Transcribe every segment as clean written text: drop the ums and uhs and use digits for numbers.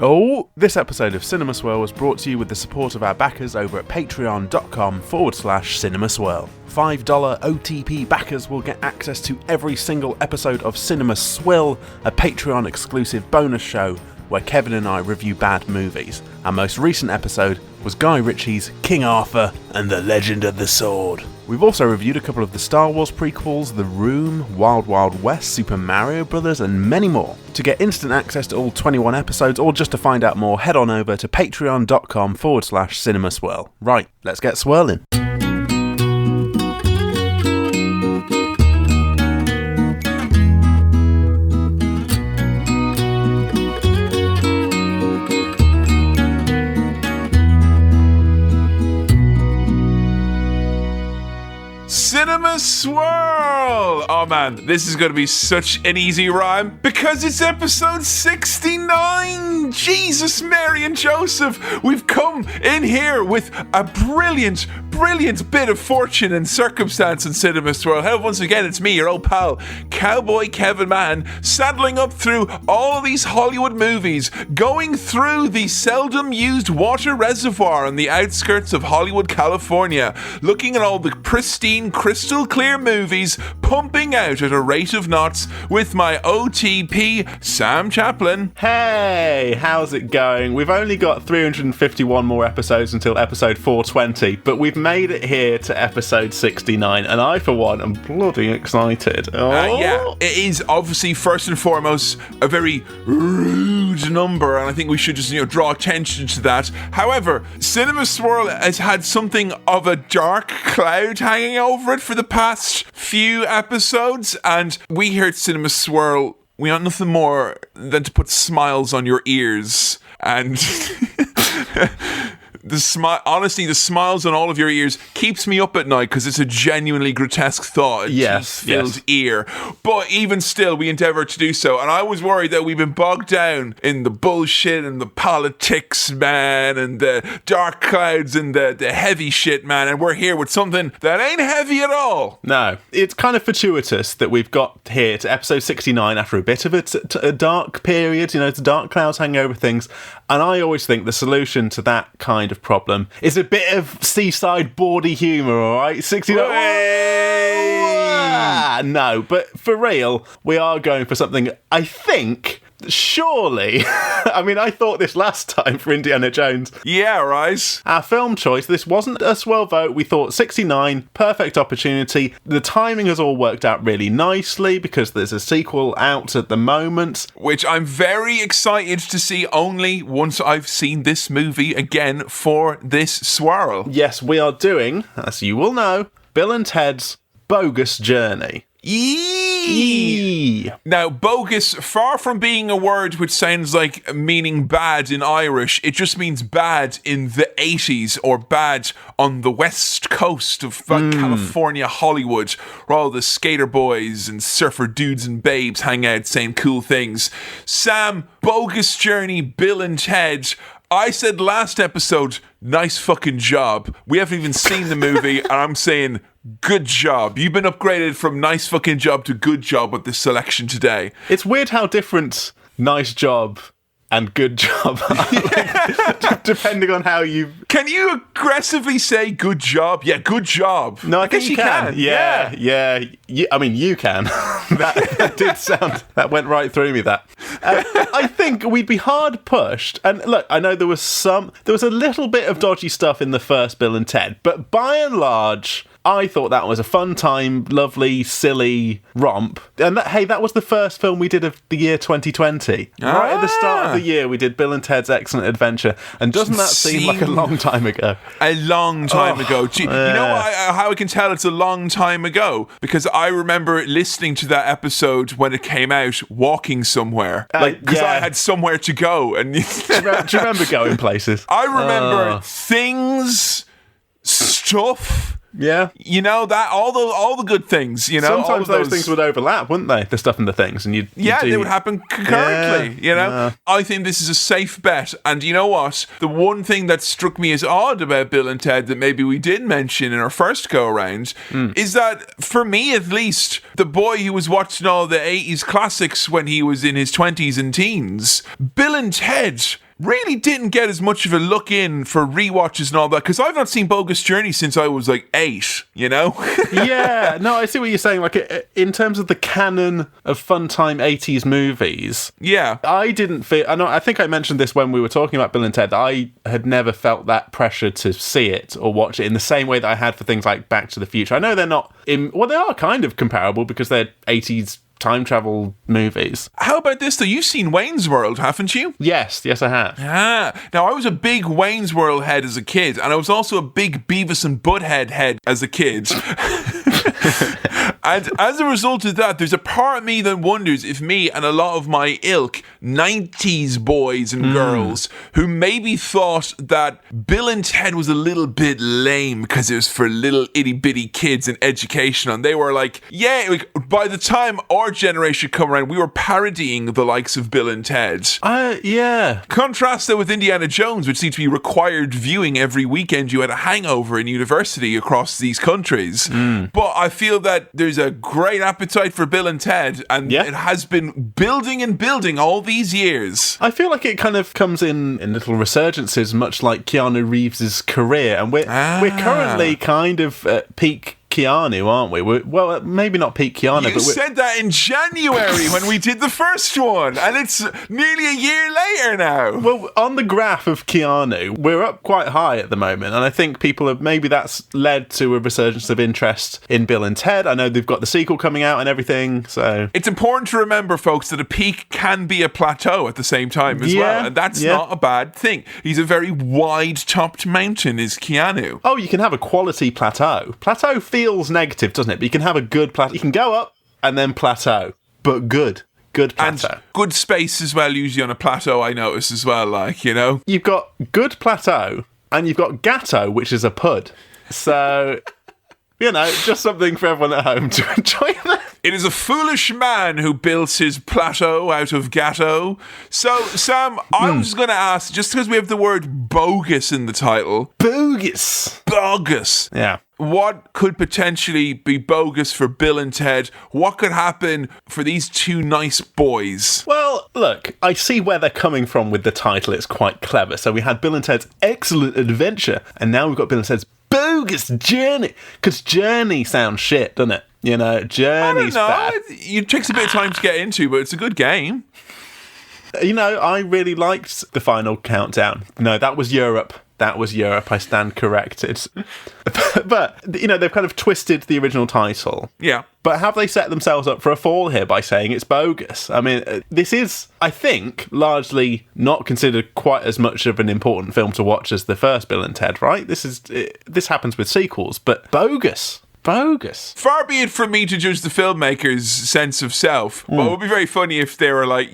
Oh, this episode of Cinema Swirl was brought to you with the support of our backers over at patreon.com/Cinema Swirl. $5 OTP backers will get access to every single episode of Cinema Swirl, a Patreon exclusive bonus show where Kevin and I review bad movies. Our most recent episode was Guy Ritchie's King Arthur and the Legend of the Sword. We've also reviewed a couple of the Star Wars prequels, The Room, Wild Wild West, Super Mario Bros. And many more. To get instant access to all 21 episodes or just to find out more, head on over to patreon.com/Cinema Swirl. Right, let's get swirling. Cinema Swirl! Oh man, this is going to be such an easy rhyme because it's episode 69! Jesus, Mary and Joseph! We've come in here with a brilliant bit of fortune and circumstance in Cinema Swirl. Hell, once again, it's me, your old pal, Cowboy Kevin Mann, saddling up through all of these Hollywood movies, going through the seldom used water reservoir on the outskirts of Hollywood, California, looking at all the pristine, crystal clear movies pumping out at a rate of knots with my OTP, Sam Chaplin. Hey, how's it going? We've only got 351 more episodes until episode 420, but we've made it here to episode 69, and I, for one, am bloody excited. Yeah, it is obviously first and foremost a very rude number, and I think we should just draw attention to that. However, Cinema Swirl has had something of a dark cloud hanging over it for the past few episodes, and we here at Cinema Swirl, we want nothing more than to put smiles on your ears, and honestly, the smiles on all of your ears keeps me up at night because it's a genuinely grotesque thought. Filled ear. But even still, we endeavour to do so. And I was worried that we've been bogged down in the bullshit and the politics, man, and the dark clouds and the heavy shit, man. And we're here with something that ain't heavy at all. No, it's kind of fortuitous that we've got here to episode 69 after a bit of a dark period. The dark clouds hang over things. And I always think the solution to that kind of problem is a bit of seaside bawdy humour, alright? 69. No, but for real, we are going for something, I think, surely. I mean, I thought this last time for Indiana Jones. Yeah, right. Our film choice, this wasn't a swell vote. We thought 69, perfect opportunity. The timing has all worked out really nicely because there's a sequel out at the moment, which I'm very excited to see only once I've seen this movie again for this swirl. Yes, we are doing, as you will know, Bill and Ted's Bogus Journey. Yee. Now, bogus, far from being a word which sounds like meaning bad in Irish, it just means bad in the 80s or bad on the west coast of California, Hollywood, where all the skater boys and surfer dudes and babes hang out saying cool things. Sam, Bogus Journey, Bill and Ted. I said last episode, nice fucking job. We haven't even seen the movie, and I'm saying, good job. You've been upgraded from nice fucking job to good job with this selection today. It's weird how different nice job and good job are, depending on how you... Can you aggressively say good job? Yeah, good job. No, I guess you can. Yeah. I mean, you can. that did sound... That went right through me, that. I think we'd be hard pushed. And look, I know there was a little bit of dodgy stuff in the first Bill and Ted, but by and large, I thought that was a fun time, lovely, silly romp. And that was the first film we did of the year 2020. Right at the start of the year, we did Bill and Ted's Excellent Adventure. And doesn't that seem like a long time ago? A long time ago. You know how I can tell it's a long time ago? Because I remember listening to that episode when it came out, walking somewhere. Because I had somewhere to go. And do you remember going places? I remember things, stuff... Yeah, that all the good things. Sometimes those things would overlap, wouldn't they? The stuff and the things, and they would happen concurrently. I think this is a safe bet. And you know what? The one thing that struck me as odd about Bill and Ted that maybe we did mention in our first go around is that, for me at least, the boy who was watching all the 80s classics when he was in his 20s and teens, Bill and Ted really didn't get as much of a look in for rewatches and all that, because I've not seen Bogus Journey since I was like 8, you know? Yeah, no, I see what you're saying. Like, in terms of the canon of fun-time 80s movies, Yeah. I didn't feel... I think I mentioned this when we were talking about Bill and Ted. I had never felt that pressure to see it or watch it in the same way that I had for things like Back to the Future. I know they're not... well, they are kind of comparable because they're 80s time travel movies. How about this, though? You've seen Wayne's World, haven't you? Yes, I have. Now, I was a big Wayne's World head as a kid, and I was also a big Beavis and Butthead head as a kid. And as a result of that, there's a part of me that wonders if me and a lot of my ilk, 90s boys and girls, who maybe thought that Bill and Ted was a little bit lame because it was for little itty bitty kids and education, and they were like, yeah, like, by the time our generation come around, we were parodying the likes of Bill and Ted. Yeah. Contrast that with Indiana Jones, which seemed to be required viewing every weekend you had a hangover in university across these countries. But I feel that there's a great appetite for Bill and Ted, and it has been building and building all these years. I feel like it kind of comes in little resurgences, much like Keanu Reeves' career, and we're currently kind of at peak Keanu, aren't we? Well, maybe not peak Keanu, but you said that in January when we did the first one, and it's nearly a year later now. Well, on the graph of Keanu, we're up quite high at the moment, and I think people have, maybe that's led to a resurgence of interest in Bill and Ted. I know they've got the sequel coming out and everything, so... It's important to remember, folks, that a peak can be a plateau at the same time as well, and that's not a bad thing. He's a very wide-topped mountain, is Keanu. Oh, you can have a quality plateau. Plateau feels negative, doesn't it? But you can have a good plateau. You can go up and then plateau, but good plateau. And good space as well, usually on a plateau, I notice as well, like, you know? You've got good plateau, and you've got gatto, which is a pud. So, you know, just something for everyone at home to enjoy that. It is a foolish man who built his plateau out of gatto. So, Sam, I was going to ask, just because we have the word bogus in the title. Bogus. Yeah. What could potentially be bogus for Bill and Ted? What could happen for these two nice boys? Well, look, I see where they're coming from with the title. It's quite clever. So we had Bill and Ted's Excellent Adventure, and now we've got Bill and Ted's Bogus Journey. Because Journey sounds shit, doesn't it? You know, Journey's bad. It takes a bit of time to get into, but it's a good game. You know, I really liked the final countdown. No, that was Europe. I stand corrected. But, you know, they've kind of twisted the original title. Yeah. But have they set themselves up for a fall here by saying it's bogus? I mean, this is, I think, largely not considered quite as much of an important film to watch as the first Bill and Ted, right? This happens with sequels, but bogus. Far be it from me to judge the filmmaker's sense of self, but it would be very funny if they were like,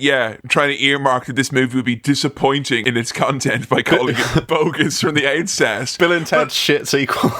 trying to earmark that this movie would be disappointing in its content by calling it bogus from the outset. Bill and Ted's shit sequel.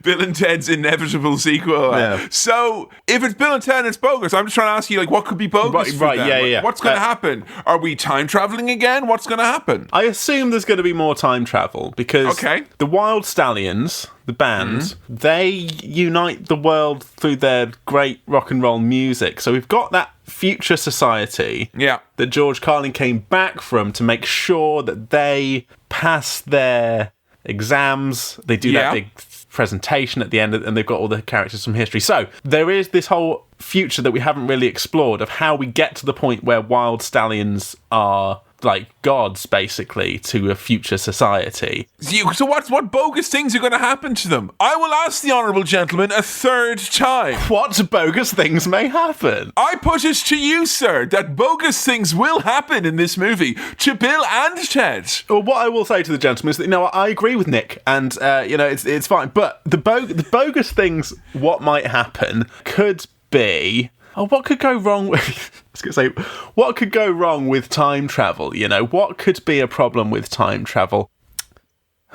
Bill and Ted's inevitable sequel. Yeah. So, if it's Bill and Ted and it's bogus, I'm just trying to ask you, like, what could be bogus for them? Yeah. What's going to happen? Are we time traveling again? What's going to happen? I assume there's going to be more time travel because the Wild Stallions, the band, they unite the world through their great rock and roll music. So we've got that future society that George Carlin came back from to make sure that they pass their exams. They do that big presentation at the end, and they've got all the characters from history. So there is this whole future that we haven't really explored of how we get to the point where Wild Stallions are like gods, basically, to a future society. So what bogus things are going to happen to them? I will ask the honourable gentleman a third time. What bogus things may happen? I put it to you, sir, that bogus things will happen in this movie to Bill and Ted. Well, what I will say to the gentleman is that, I agree with Nick, and, it's fine. But the bogus things, what might happen, could be... what could go wrong with... I was going to say, what could go wrong with time travel? What could be a problem with time travel?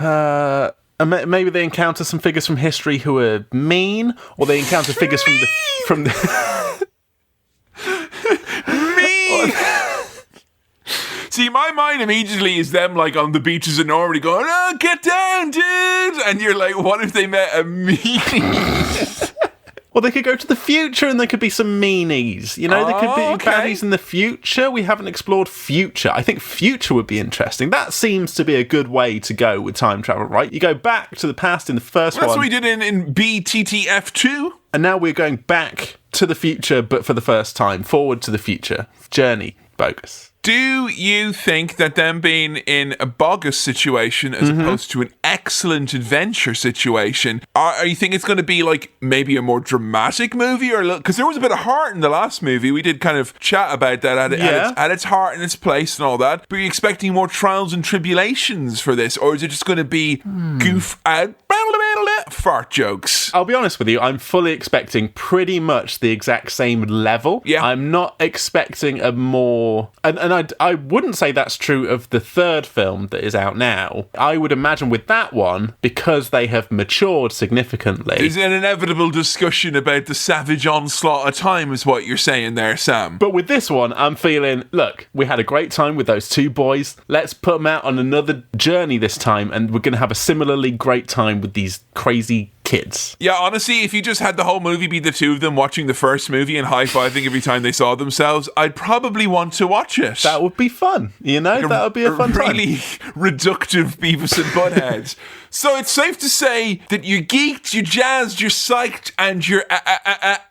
Maybe they encounter some figures from history who are mean, or they encounter figures from the mean. See, my mind immediately is them like on the beaches in Normandy going, "Oh, get down, dude!" And you're like, what if they met a mean? Well, they could go to the future and there could be some meanies. You know, there could be baddies in the future. We haven't explored future. I think future would be interesting. That seems to be a good way to go with time travel, right? You go back to the past in the first one. That's what we did in BTTF2. And now we're going back to the future, but for the first time. Forward to the future. Journey, Bogus. Do you think that them being in a Bogus situation as opposed to an excellent adventure situation, are you think it's going to be like maybe a more dramatic movie? Or because there was a bit of heart in the last movie. We did kind of chat about that at its heart and its place and all that. But are you expecting more trials and tribulations for this? Or is it just going to be goof out fart jokes? I'll be honest with you, I'm fully expecting pretty much the exact same level. Yeah. I'm not expecting a more... And I wouldn't say that's true of the third film that is out now. I would imagine with that one, because they have matured significantly... There's an inevitable discussion about the savage onslaught of time is what you're saying there, Sam. But with this one, I'm feeling, look, we had a great time with those two boys. Let's put them out on another journey this time, and we're going to have a similarly great time with these crazy kids. Yeah, honestly, if you just had the whole movie be the two of them watching the first movie and high-fiving every time they saw themselves, I'd probably want to watch it. That would be fun, you know? Like that would be a fun time. Really reductive Beavis and Butthead. So it's safe to say that you're geeked, you're jazzed, you're psyched, and you're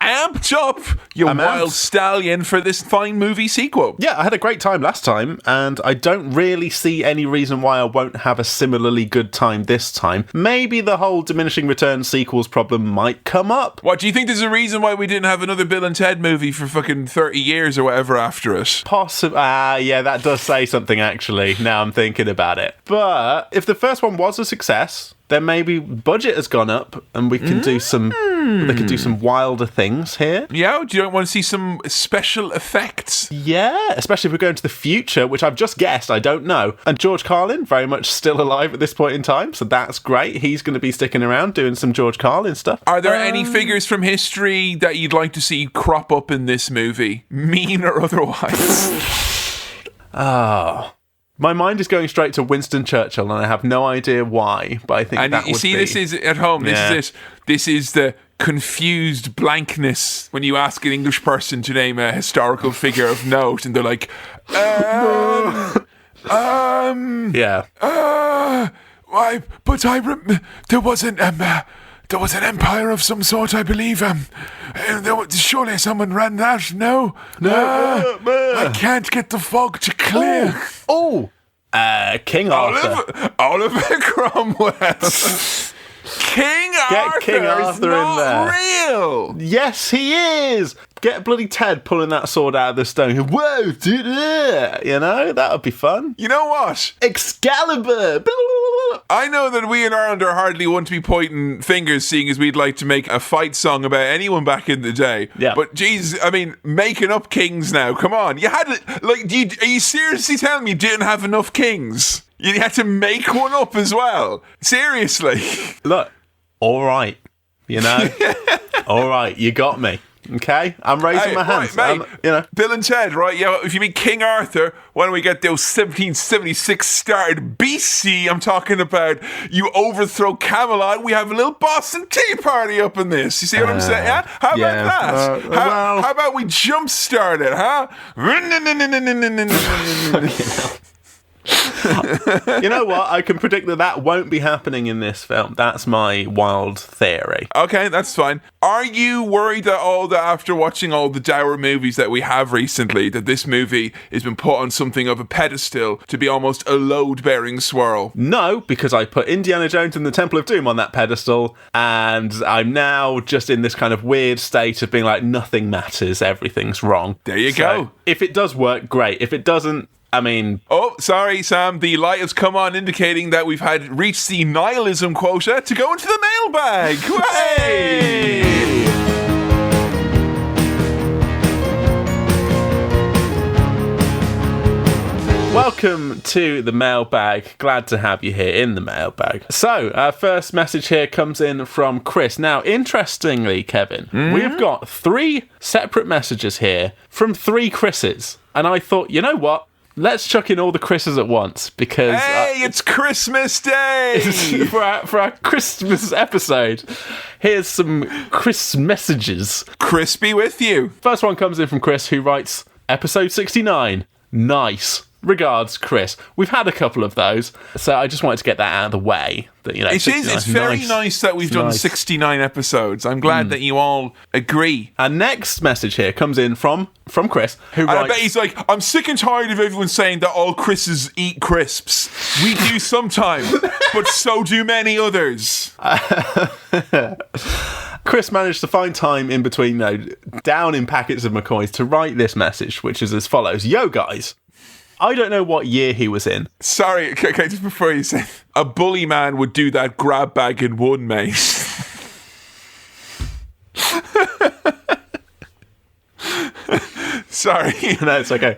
amped up, you wild stallion, for this fine movie sequel. Yeah, I had a great time last time, and I don't really see any reason why I won't have a similarly good time this time. Maybe the whole diminishing return sequels problem might come up. What, do you think there's a reason why we didn't have another Bill and Ted movie for fucking 30 years or whatever after it? Yeah, that does say something, actually, now I'm thinking about it. But if the first one was a success, then maybe budget has gone up and we can do some... They could do some wilder things here. Yeah, do you want to see some special effects? Yeah, especially if we're going to the future, which I've just guessed, I don't know. And George Carlin, very much still alive at this point in time, so that's great. He's going to be sticking around doing some George Carlin stuff. Are there any figures from history that you'd like to see crop up in this movie? Mean or otherwise? My mind is going straight to Winston Churchill, and I have no idea why, but I think and that you would see, be... this is at home. This is it. This is the confused blankness when you ask an English person to name a historical figure of note, and they're like, yeah. Why? But there was an empire of some sort, I believe. Surely someone ran that. No. I can't get the fog to clear. King Arthur. Oliver Cromwell. King Arthur's in there. Real. Yes, he is. Get bloody Ted pulling that sword out of the stone. Whoa, dude, you know, that would be fun. You know what? Excalibur. I know that we in Ireland are hardly one to be pointing fingers, seeing as we'd like to make a fight song about anyone back in the day. Yeah. But geez, I mean, making up kings now. Come on, you had like, are you seriously telling me you didn't have enough kings? You had to make one up as well. Seriously. Look, all right, you know, all right, you got me. Okay, I'm raising my hands. Right, mate, you know, Bill and Ted, right? Yeah, if you mean King Arthur, why don't we get those 1776 started BC? I'm talking about you overthrow Camelot. We have a little Boston Tea Party up in this. You see what I'm saying? Yeah? How about that? How about we jumpstart it, huh? You know what? I can predict that won't be happening in this film. That's my wild theory. Okay, that's fine. Are you worried that after watching all the dour movies that we have recently, that this movie has been put on something of a pedestal to be almost a load-bearing swirl? No, because I put Indiana Jones and the Temple of Doom on that pedestal, and I'm now just in this kind of weird state of being like, nothing matters, everything's wrong. There you go. If it does work, great. If it doesn't, I mean... Oh, sorry, Sam. The light has come on indicating that we've reached the nihilism quota to go into the mailbag. Hey! Welcome to the mailbag. Glad to have you here in the mailbag. So, our first message here comes in from Chris. Now, interestingly, Kevin, we've got 3 separate messages here from 3 Chris's. And I thought, you know what? let's chuck in all the Chris's at once, because... Hey, it's Christmas Day! for our Christmas episode, here's some Chris messages. Chris be with you. First one comes in from Chris, who writes, episode 69, nice. Regards, Chris. We've had a couple of those, so I just wanted to get that out of the way. That, you know, it's very nice that we've done 69 episodes. I'm glad that you all agree. Our next message here comes in from Chris, who writes... I bet he's like, I'm sick and tired of everyone saying that all Chris's eat crisps. We do sometimes, but so do many others. Chris managed to find time in between, down in packets of McCoys to write this message, which is as follows. Yo, guys. I don't know what year he was in. Sorry, okay, just before you say, a bully man would do that grab bag in one, mate. Sorry. No, it's okay.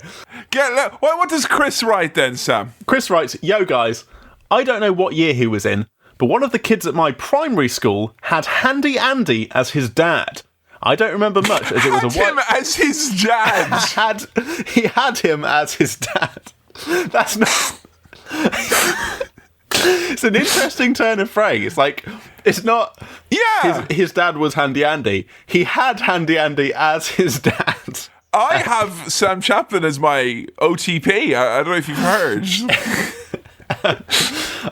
What does Chris write then, Sam? Chris writes, yo guys, I don't know what year he was in, but one of the kids at my primary school had Handy Andy as his dad. I don't remember much, as it was him as his dad. He had him as his dad. That's not... It's an interesting turn of phrase. Like, it's not... Yeah. His dad was Handy Andy. He had Handy Andy as his dad. I have Sam Chaplin as my OTP. I don't know if you've heard.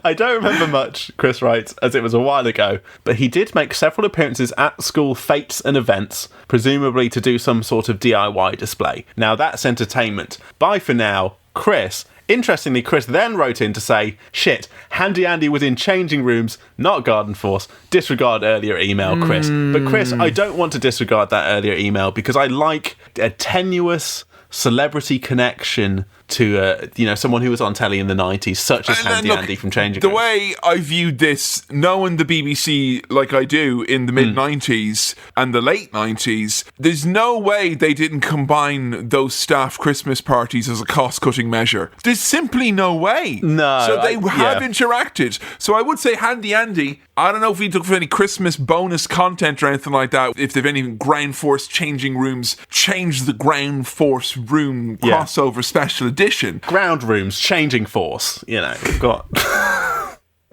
I don't remember much, Chris writes, as it was a while ago, but he did make several appearances at school fetes and events, presumably to do some sort of DIY display. Now that's entertainment. Bye for now, Chris. Interestingly, Chris then wrote in to say, shit, Handy Andy was in changing rooms, not Garden Force. Disregard earlier email, Chris. But Chris, I don't want to disregard that earlier email because I like a tenuous celebrity connection to someone who was on telly in the 90s, such as Handy Andy from Changing Rooms. The way I viewed this, knowing the BBC like I do in the mid-90s and the late 90s, there's no way they didn't combine those staff Christmas parties as a cost-cutting measure. There's simply no way. No. So they have interacted. So I would say Handy Andy, I don't know if he took for any Christmas bonus content or anything like that, if they've any Ground Force Changing Rooms, change the Ground Force room crossover special edition. Ground Rooms, Changing Force, we've got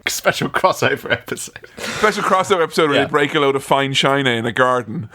special crossover episode. Special crossover episode where they break a load of fine china in a garden.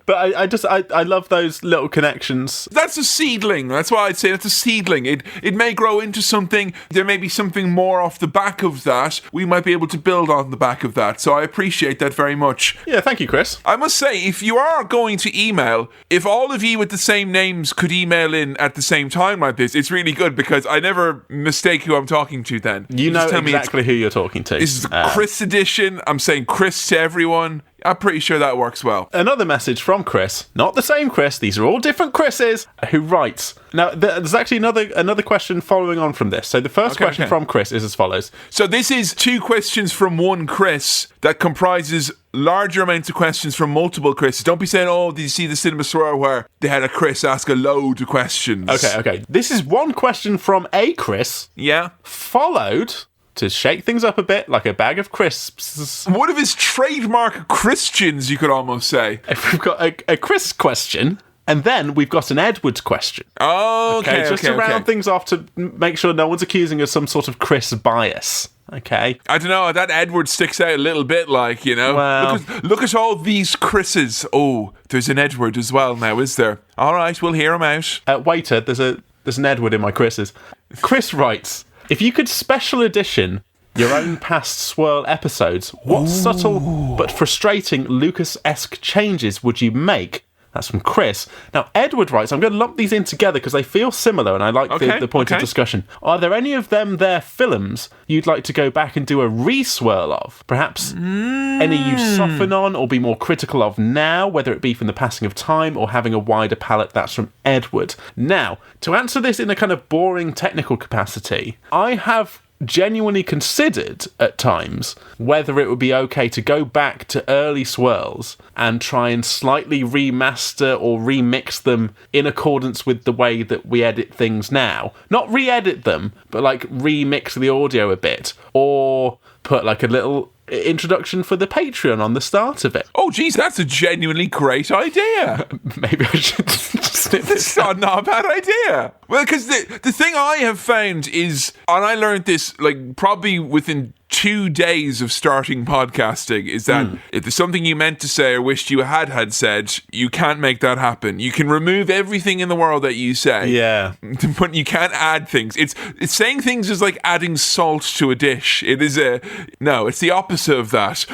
But I love those little connections. That's a seedling. That's why I'd say that's a seedling. It may grow into something. There may be something more off the back of that. We might be able to build on the back of that. So I appreciate that very much. Yeah, thank you, Chris. I must say, if you are going to email, if all of you with the same names could email in at the same time like this, it's really good because I never mistake who I'm talking to then. You know exactly who you're talking to. This is the Chris edition. I'm saying Chris to everyone. I'm pretty sure that works well. Another message from Chris, not the same Chris, these are all different Chris's, who writes... Now, there's actually another question following on from this. So the first question from Chris is as follows. So this is two questions from one Chris that comprises larger amounts of questions from multiple Chris's. Don't be saying, did you see the Cinema Swirl where they had a Chris ask a load of questions? Okay. This is one question from a Chris. Yeah. Followed... to shake things up a bit, like a bag of crisps. One of his trademark Christians, you could almost say. We've got a Chris question, and then we've got an Edward question. Oh, okay. Just to round things off to make sure no one's accusing us of some sort of Chris bias. Okay. I don't know, that Edward sticks out a little bit, Well, look at all these Chris's. Oh, there's an Edward as well now, is there? All right, we'll hear him out. Waiter, there's an Edward in my Chris's. Chris writes... If you could special edition your own past Swirl episodes, what subtle but frustrating Lucas-esque changes would you make? That's from Chris. Now, Edward writes, I'm going to lump these in together because they feel similar and I like the point of discussion. Are there any of them films you'd like to go back and do a re-swirl of? Perhaps any you soften on or be more critical of now, whether it be from the passing of time or having a wider palette? That's from Edward. Now, to answer this in a kind of boring technical capacity, I have genuinely considered at times whether it would be okay to go back to early swirls and try and slightly remaster or remix them in accordance with the way that we edit things now. Not re-edit them, but remix the audio a bit, or put a little introduction for the Patreon on the start of it. Oh geez, that's a genuinely great idea. Maybe I should just snippets. It's not a bad idea. Well, because the thing I have found is, and I learned this like probably within 2 days of starting podcasting, is that if there's something you meant to say or wished you had said, you can't make that happen. You can remove everything in the world that you say. Yeah. But you can't add things. It's saying things is like adding salt to a dish. It's the opposite of that.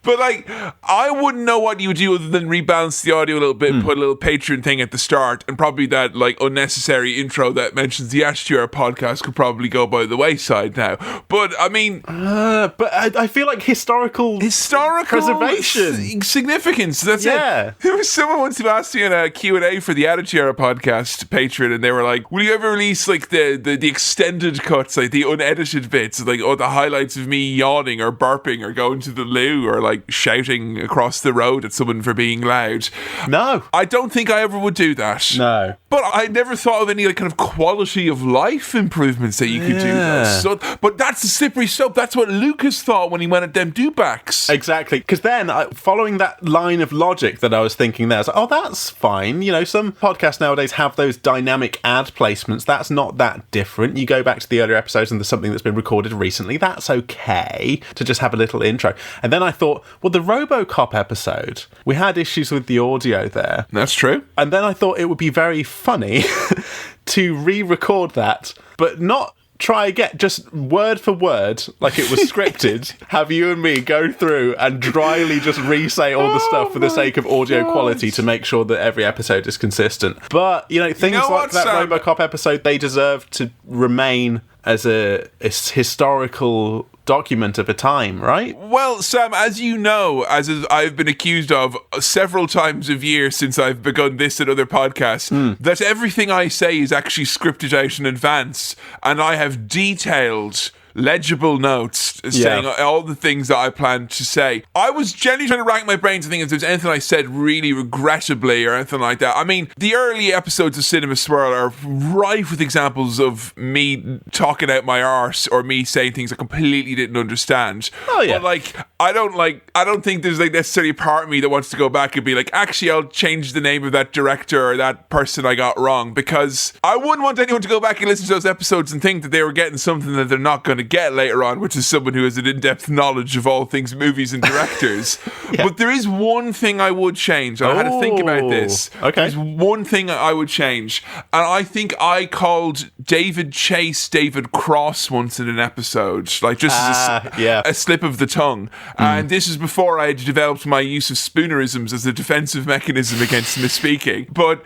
But like, I wouldn't know what you would do other than rebalance the audio a little bit and put a little Patreon thing at the start, and probably that like unnecessary intro that mentions the Attitude Era podcast could probably go by the wayside now. But I mean, but I feel like historical preservation significance. That's it. There was someone once who asked me in a Q&A for the Attitude Era podcast Patreon, and they were like, "Will you ever release like the extended cuts, like the unedited bits, like the highlights of me yawning or burping or going to the loo or like shouting across the road at someone for being loud?" No. I don't think I ever would do that. No. But I never thought of any like kind of quality of life improvements that you could do. So, but that's the slippery slope. That's what Lucas thought when he went at them dubacks. Exactly. Because then, following that line of logic that I was thinking there, I was like, oh, that's fine. You know, some podcasts nowadays have those dynamic ad placements. That's not that different. You go back to the earlier episodes and there's something that's been recorded recently. That's okay to just have a little intro. And then I thought, well, the RoboCop episode, we had issues with the audio there. That's true. And then I thought it would be very funny to re-record that, but not try again, just word for word, like it was scripted, have you and me go through and dryly just re-say all the stuff for the sake of audio quality to make sure that every episode is consistent. But, you know, things like that RoboCop episode, they deserve to remain as a historical document of a time, right? Well, Sam, as you know, as I've been accused of several times of years since I've begun this and other podcasts, that everything I say is actually scripted out in advance, and I have detailed legible notes saying all the things that I planned to say. I was genuinely trying to rack my brains to think if there's anything I said really regrettably or anything like that. I mean, the early episodes of Cinema Swirl are rife with examples of me talking out my arse or me saying things I completely didn't understand. Oh yeah. But like, I don't think there's like necessarily a part of me that wants to go back and be like, actually, I'll change the name of that director or that person I got wrong, because I wouldn't want anyone to go back and listen to those episodes and think that they were getting something that they're not going to get later on, which is someone who has an in-depth knowledge of all things movies and directors. But there is one thing I would change. I had to think about this. Okay. There's one thing I would change, and I think I called David Chase David Cross once in an episode, like just as a slip of the tongue. And this is before I had developed my use of spoonerisms as a defensive mechanism against misspeaking. But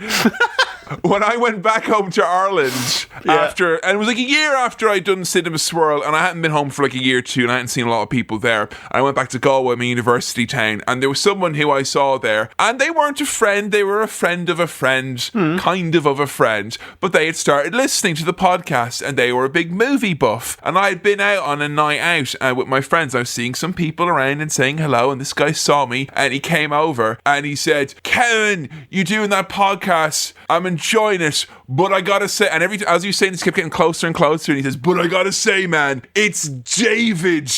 when I went back home to Ireland after, and it was like a year after I'd done Cinema Swirl, and I hadn't been home for like a year or two, and I hadn't seen a lot of people there. And I went back to Galway, my university town, and there was someone who I saw there, and they weren't a friend, they were a friend of a friend, kind of a friend, but they had started listening to the podcast, and they were a big movie buff. And I had been out on a night out with my friends. I was seeing some people around and saying hello, and this guy saw me, and he came over, and he said, "Kevin, you doing that podcast? I'm enjoying it, but I gotta say," and as he was saying this, kept getting closer and closer, and he says, "But I gotta say, man, it's David."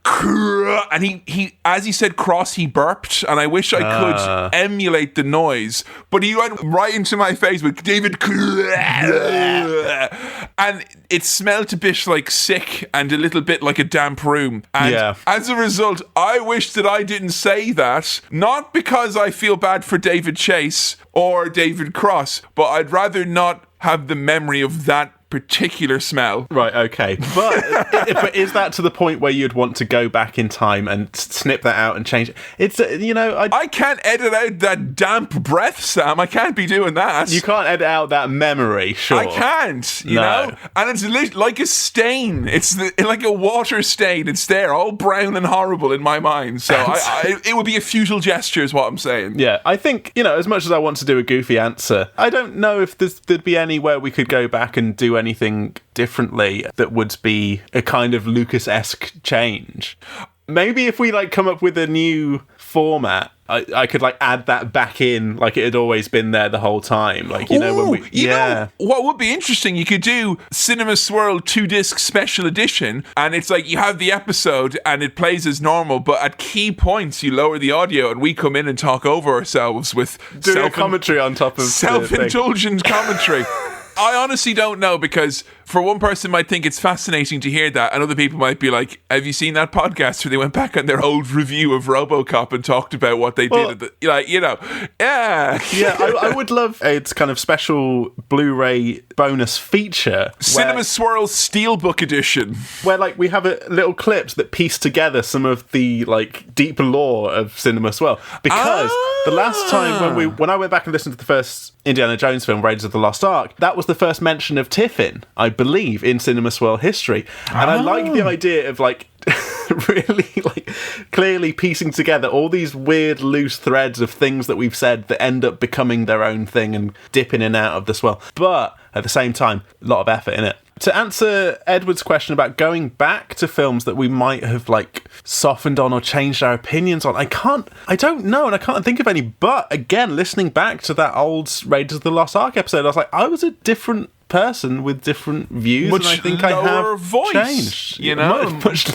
And he as he said cross, he burped, and I wish I could emulate the noise, but he went right into my face with David, and it smelled a bit like sick and a little bit like a damp room. And as a result, I wish that I didn't say that, not because I feel bad for David Chase or David Cross, but I'd rather not have the memory of that particular smell. Right, okay. But is that to the point where you'd want to go back in time and snip that out and change it? It's, you know... I can't edit out that damp breath, Sam. I can't be doing that. You can't edit out that memory, sure. I can't, you know? And it's like a stain. It's like a water stain. It's there, all brown and horrible in my mind. So it would be a futile gesture is what I'm saying. Yeah, I think, you know, as much as I want to do a goofy answer, I don't know if there'd be anywhere we could go back and do anything differently that would be a kind of Lucas-esque change. Maybe if we like come up with a new format, I could like add that back in, like it had always been there the whole time. Like, you know, when we, you know what would be interesting? You could do Cinema Swirl 2-disc special edition, and it's like you have the episode and it plays as normal, but at key points you lower the audio and we come in and talk over ourselves with commentary on top of self-indulgent commentary. I honestly don't know, because for one person might think it's fascinating to hear that, and other people might be like, have you seen that podcast where they went back on their old review of RoboCop and talked about what they did? Like, you know, yeah. I would love its kind of special Blu-ray bonus feature. Cinema Swirl Steelbook Edition. Where, like, we have little clips that piece together some of the, like, deep lore of Cinema Swirl. Because the last time when I went back and listened to the first Indiana Jones film, Raiders of the Lost Ark, that was the first mention of Tiffin, I believe, in Cinema Swirl history. And I like the idea of, like, really, like, clearly piecing together all these weird loose threads of things that we've said that end up becoming their own thing and dipping in and out of the swirl. But at the same time, a lot of effort in it. To answer Edward's question about going back to films that we might have, like, softened on or changed our opinions on, I don't know, and I can't think of any. But again, listening back to that old Raiders of the Lost Ark episode, I was like, I was a different person with different views, and I think I have voice, changed. You know, much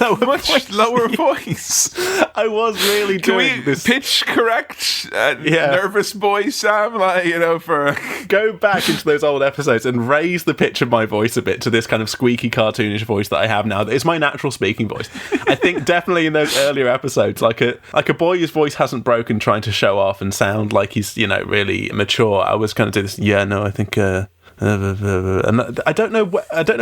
lower voice. I was really doing this pitch correct, nervous boy Sam, like, you know, for go back into those old episodes and raise the pitch of my voice a bit to this kind of squeaky, cartoonish voice that I have now. That is my natural speaking voice. I think definitely in those earlier episodes, like a boy whose voice hasn't broken, trying to show off and sound like he's, you know, really mature. I was kind of doing this. Yeah, no, I think. And I don't know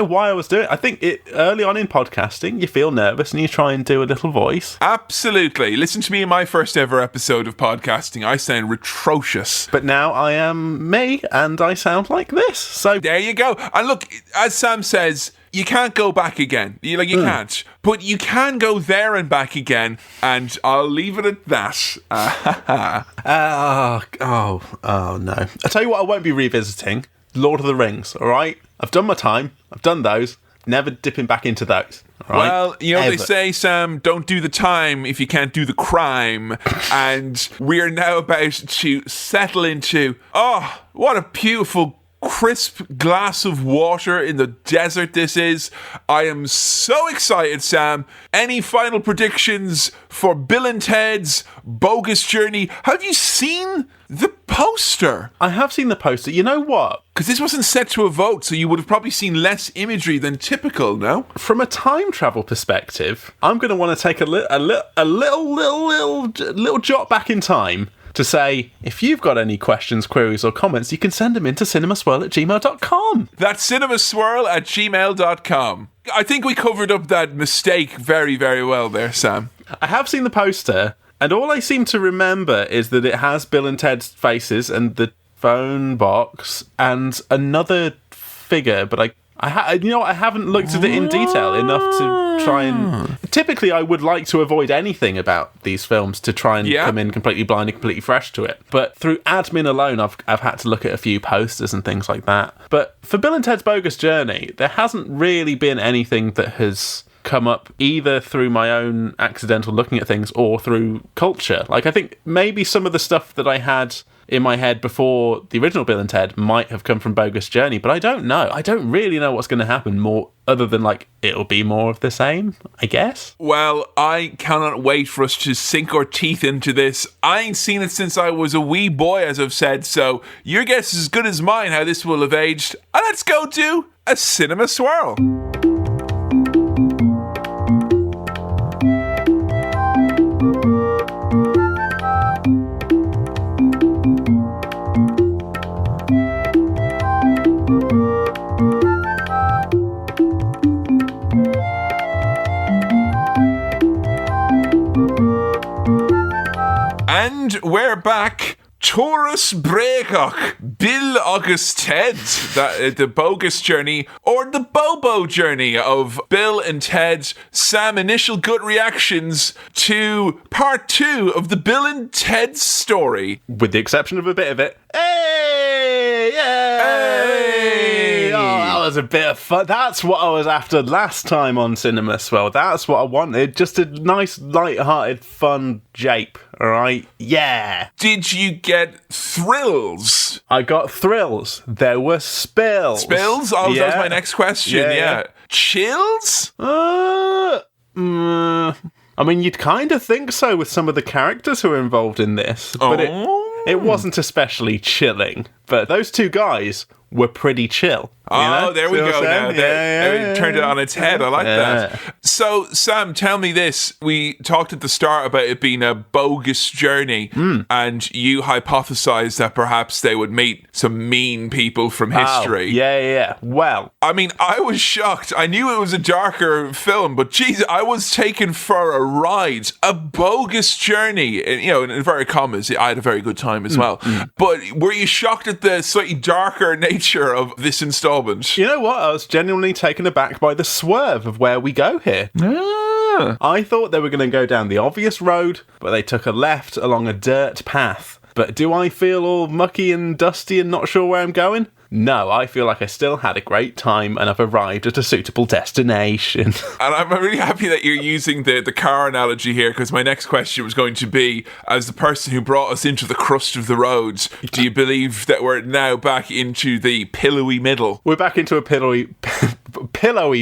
why I was doing it. I think early on in podcasting, you feel nervous and you try and do a little voice. Absolutely. Listen to me in my first ever episode of podcasting. I sound atrocious. But now I am me and I sound like this. So there you go. And look, as Sam says, you can't go back again. You can't. But you can go there and back again, and I'll leave it at that. Oh no. I'll tell you what I won't be revisiting. Lord of the Rings, all right? I've done my time. I've done those. Never dipping back into those. All right? Well, you know, they say, Sam, don't do the time if you can't do the crime. And we're now about to settle into, what a beautiful crisp glass of water in the desert this is. I am so excited, Sam. Any final predictions for Bill and Ted's Bogus Journey? Have you seen the poster? I have seen the poster. You know what? Because this wasn't set to a vote, so you would have probably seen less imagery than typical, no? From a time travel perspective, I'm going to want to take a little jot back in time to say, if you've got any questions, queries, or comments, you can send them into cinemaswirl@gmail.com. That's cinemaswirl@gmail.com. I think we covered up that mistake very, very well there, Sam. I have seen the poster, and all I seem to remember is that it has Bill and Ted's faces and the phone box and another figure, but I haven't looked at it in detail enough to try and... Typically, I would like to avoid anything about these films to try and come in completely blind and completely fresh to it. But through admin alone, I've had to look at a few posters and things like that. But for Bill and Ted's Bogus Journey, there hasn't really been anything that has come up either through my own accidental looking at things or through culture. Like, I think maybe some of the stuff that I had in my head before the original Bill and Ted might have come from Bogus Journey, but I don't know. I don't really know what's going to happen more other than, like, it'll be more of the same, I guess. Well, I cannot wait for us to sink our teeth into this. I ain't seen it since I was a wee boy, as I've said, so your guess is as good as mine how this will have aged. And let's go do a Cinema Swirl. And we're back. Taurus Breacock, Bill August Ted, the Bogus Journey, or the Bobo Journey of Bill and Ted. Sam, initial gut reactions to part 2 of the Bill and Ted story. With the exception of a bit of it. Hey! Yay! Hey! Oh, that was a bit of fun. That's what I was after last time on Cinema Swell. That's what I wanted. Just a nice, light-hearted, fun jape. All right? Yeah. Did you get thrills? I got thrills. There were spills. Spills? Oh, that was my next question. Yeah. Chills? I mean, you'd kind of think so with some of the characters who are involved in this. But it wasn't especially chilling. But those two guys were pretty chill. There we go now. It turned it on its head. I like that. So, Sam, tell me this. We talked at the start about it being a bogus journey, and you hypothesized that perhaps they would meet some mean people from history. Well, I mean, I was shocked. I knew it was a darker film, but geez, I was taken for a ride. A bogus journey. And, in inverted commas, I had a very good time as well. But were you shocked at the slightly darker nature of this installment? You know what? I was genuinely taken aback by the swerve of where we go here. I thought they were going to go down the obvious road, but they took a left along a dirt path. But do I feel all mucky and dusty and not sure where I'm going? No, I feel like I still had a great time and I've arrived at a suitable destination. And I'm really happy that you're using the car analogy here, because my next question was going to be, as the person who brought us into the crust of the roads, do you believe that we're now back into the pillowy middle? We're back into a pillowy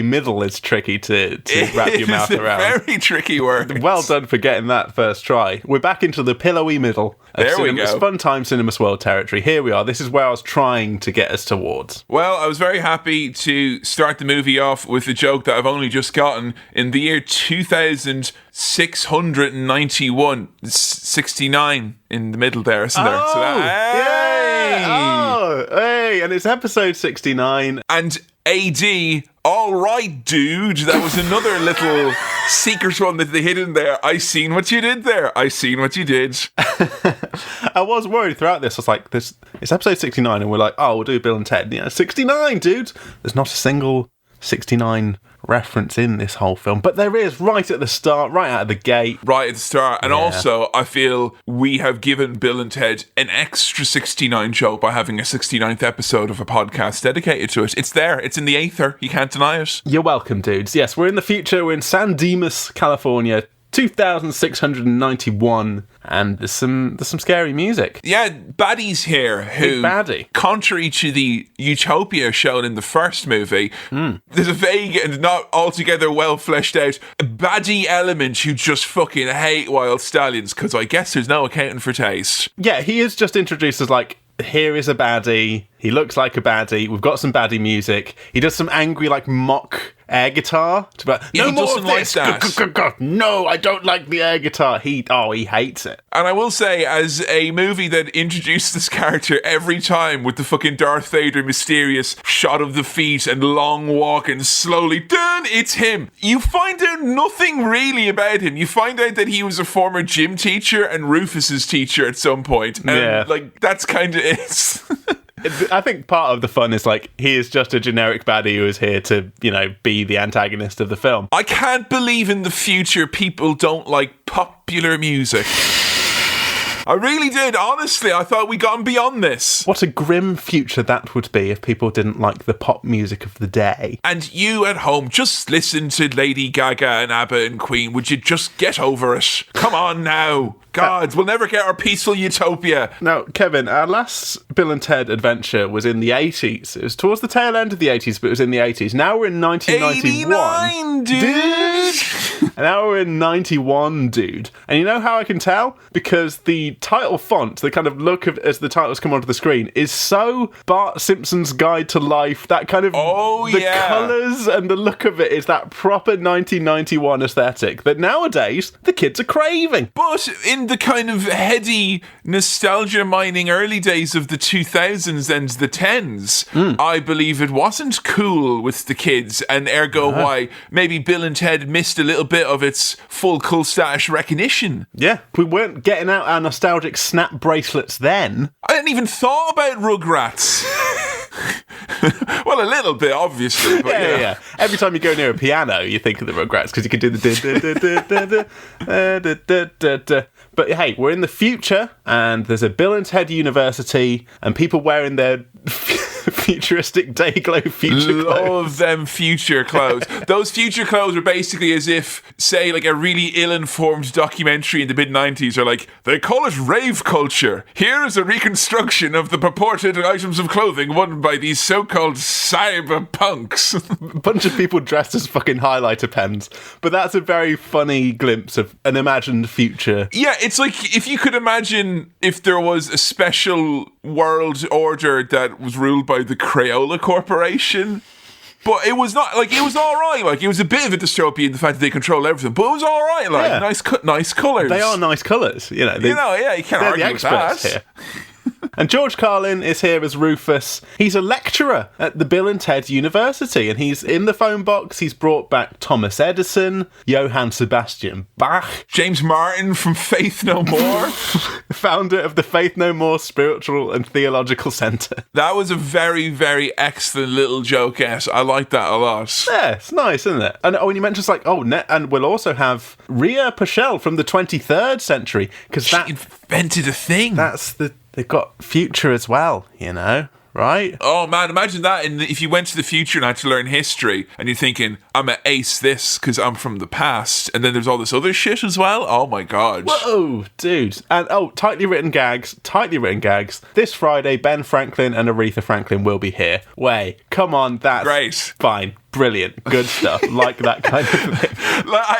middle is tricky to wrap your mouth around. It's a very tricky word. Well done for getting that first try. We're back into the pillowy middle. There we go. It's fun time Cinema Swirl territory. Here we are. This is where I was trying to get us towards. Well, I was very happy to start the movie off with a joke that I've only just gotten. In the year 2691, 69 in the middle there, isn't there? Hey, and it's episode 69. And AD, all right, dude. That was another little secret one that they hid in there. I seen what you did there. I seen what you did. I was worried throughout this. I was like, it's episode 69, and we're like, oh, we'll do Bill and Ted. 69, dude. There's not a single 69 reference in this whole film, but there is right at the start, right out of the gate. Right at the start. And also, I feel we have given Bill and Ted an extra 69 show by having a 69th episode of a podcast dedicated to it. It's there. It's in the aether. You can't deny it. You're welcome, dudes. Yes, we're in the future. We're in San Dimas, California, 2691, and there's some scary music. Yeah, baddies here who, contrary to the utopia shown in the first movie, there's a vague and not altogether well fleshed out baddie element who just fucking hate wild stallions, because I guess there's no accounting for taste. Yeah, he is just introduced as like, here is a baddie. He looks like a baddie. We've got some baddie music. He does some angry, like, mock air guitar. No more of this. No, I don't like the air guitar. He hates it. And I will say, as a movie that introduced this character every time with the fucking Darth Vader mysterious shot of the feet and long walk and slowly, done, it's him. You find out nothing really about him. You find out that he was a former gym teacher and Rufus's teacher at some point. And, that's kind of it. I think part of the fun is, like, he is just a generic baddie who is here to, be the antagonist of the film. I can't believe in the future people don't like popular music. I really did, honestly. I thought we'd gotten beyond this. What a grim future that would be if people didn't like the pop music of the day. And you at home, just listen to Lady Gaga and ABBA and Queen. Would you just get over it? Come on now. God, we'll never get our peaceful utopia. Now, Kevin, our last Bill and Ted adventure was in the 80s. It was towards the tail end of the 80s, but it was in the 80s. Now we're in 1991. 89, dude! And now we're in 91, dude. And you know how I can tell? Because the title font, the kind of look of as the titles come onto the screen, is so Bart Simpson's Guide to Life. That kind of... colours and the look of it is that proper 1991 aesthetic that nowadays the kids are craving. But in the kind of heady nostalgia mining early days of the 2000s and the 10s, I believe it wasn't cool with the kids, and ergo why maybe Bill and Ted missed a little bit of its full cult status recognition. Yeah, we weren't getting out our nostalgic snap bracelets then. I hadn't even thought about Rugrats. Well, a little bit, obviously. But yeah. Every time you go near a piano, you think of the Rugrats, because you can do the... But hey, we're in the future, and there's a Bill and Ted University, and people wearing their futuristic Dayglow future clothes. Love them future clothes. Those future clothes are basically as if, say, like a really ill-informed documentary in the mid-90s are like, they call it rave culture. Here is a reconstruction of the purported items of clothing worn by these so-called cyberpunks. A bunch of people dressed as fucking highlighter pens. But that's a very funny glimpse of an imagined future. Yeah, it's like if you could imagine if there was a special world order that was ruled by the Crayola Corporation. But it was not, like, it was all right. Like, it was a bit of a dystopia in the fact that they control everything. But it was all right. Like, yeah. nice colours. They are nice colours. You know, you can't argue with that. Here. And George Carlin is here as Rufus. He's a lecturer at the Bill and Ted University, and he's in the phone box. He's brought back Thomas Edison, Johann Sebastian Bach, James Martin from Faith No More, founder of the Faith No More Spiritual and Theological Centre. That was a very, very excellent little joke, yes. I like that a lot. Yeah, it's nice, isn't it? And when you mention, it's like, and we'll also have Rhea Paschel from the 23rd century, because she invented a thing. They've got future as well, you know, right? Oh, man, imagine that. And if you went to the future and had to learn history, and you're thinking, I'm going to ace this because I'm from the past, and then there's all this other shit as well. Oh, my God. Whoa, dude. And, tightly written gags. This Friday, Ben Franklin and Aretha Franklin will be here. Come on, that's great. Fine. Brilliant. Good stuff. Like that kind of thing.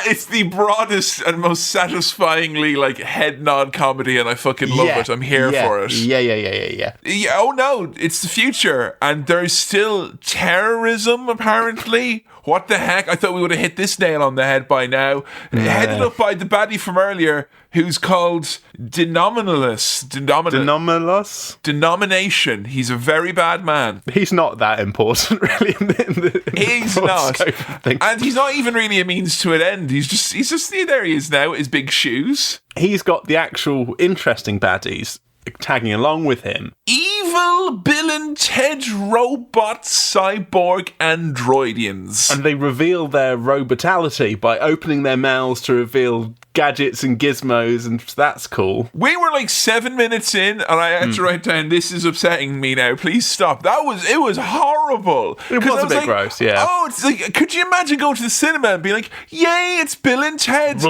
It's the broadest and most satisfyingly, like, head nod comedy, and I fucking love it. I'm here for it. Yeah. Oh, no, it's the future, and there's still terrorism, apparently. What the heck? I thought we would have hit this nail on the head by now. Headed up by the baddie from earlier, who's called Denominalist. Denomination. He's a very bad man. He's not that important, really. He's not. And he's not even really a means to an end. He's just there he is now, his big shoes. He's got the actual interesting baddies tagging along with him. Evil Bill and Ted robot cyborg androidians. And they reveal their robotality by opening their mouths to reveal gadgets and gizmos, and that's cool. We were like 7 minutes in, and I had to write down, this is upsetting me now, please stop. It was horrible. It was a bit gross, yeah. Oh, it's like, could you imagine going to the cinema and being like, yay, it's Bill and Ted.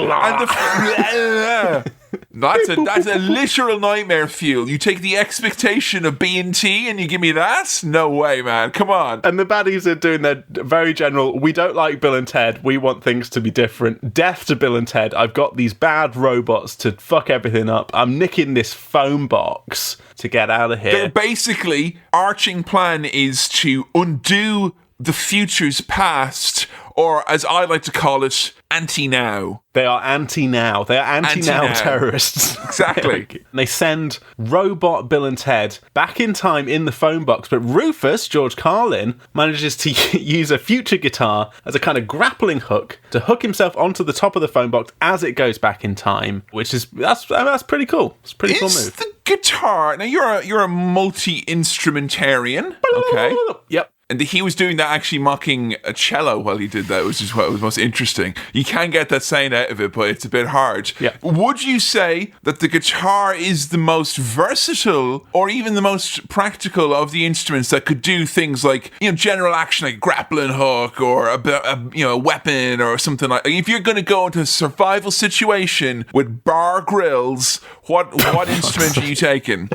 That's a literal nightmare fuel. You take the expectation of B&T and you give me that? No way, man. Come on. And the baddies are doing their very general, we don't like Bill and Ted, we want things to be different. Death to Bill and Ted. I've got these bad robots to fuck everything up. I'm nicking this phone box to get out of here. Their basically arching plan is to undo the future's past, or as I like to call it, anti-now. They are anti-now. They are anti-now terrorists. Exactly. They send robot Bill and Ted back in time in the phone box, but Rufus, George Carlin, manages to use a future guitar as a kind of grappling hook to hook himself onto the top of the phone box as it goes back in time, which is that's pretty cool. It's a pretty cool move. The guitar. Now you're a multi-instrumentarian. Okay. Yep. And he was doing that actually mocking a cello while he did that, which is what was most interesting. You can get that saying out of it, but it's a bit hard. Yeah. Would you say that the guitar is the most versatile or even the most practical of the instruments that could do things like, general action like grappling hook or a weapon or something like that? If you're going to go into a survival situation with bar grills, what instrument are you taking?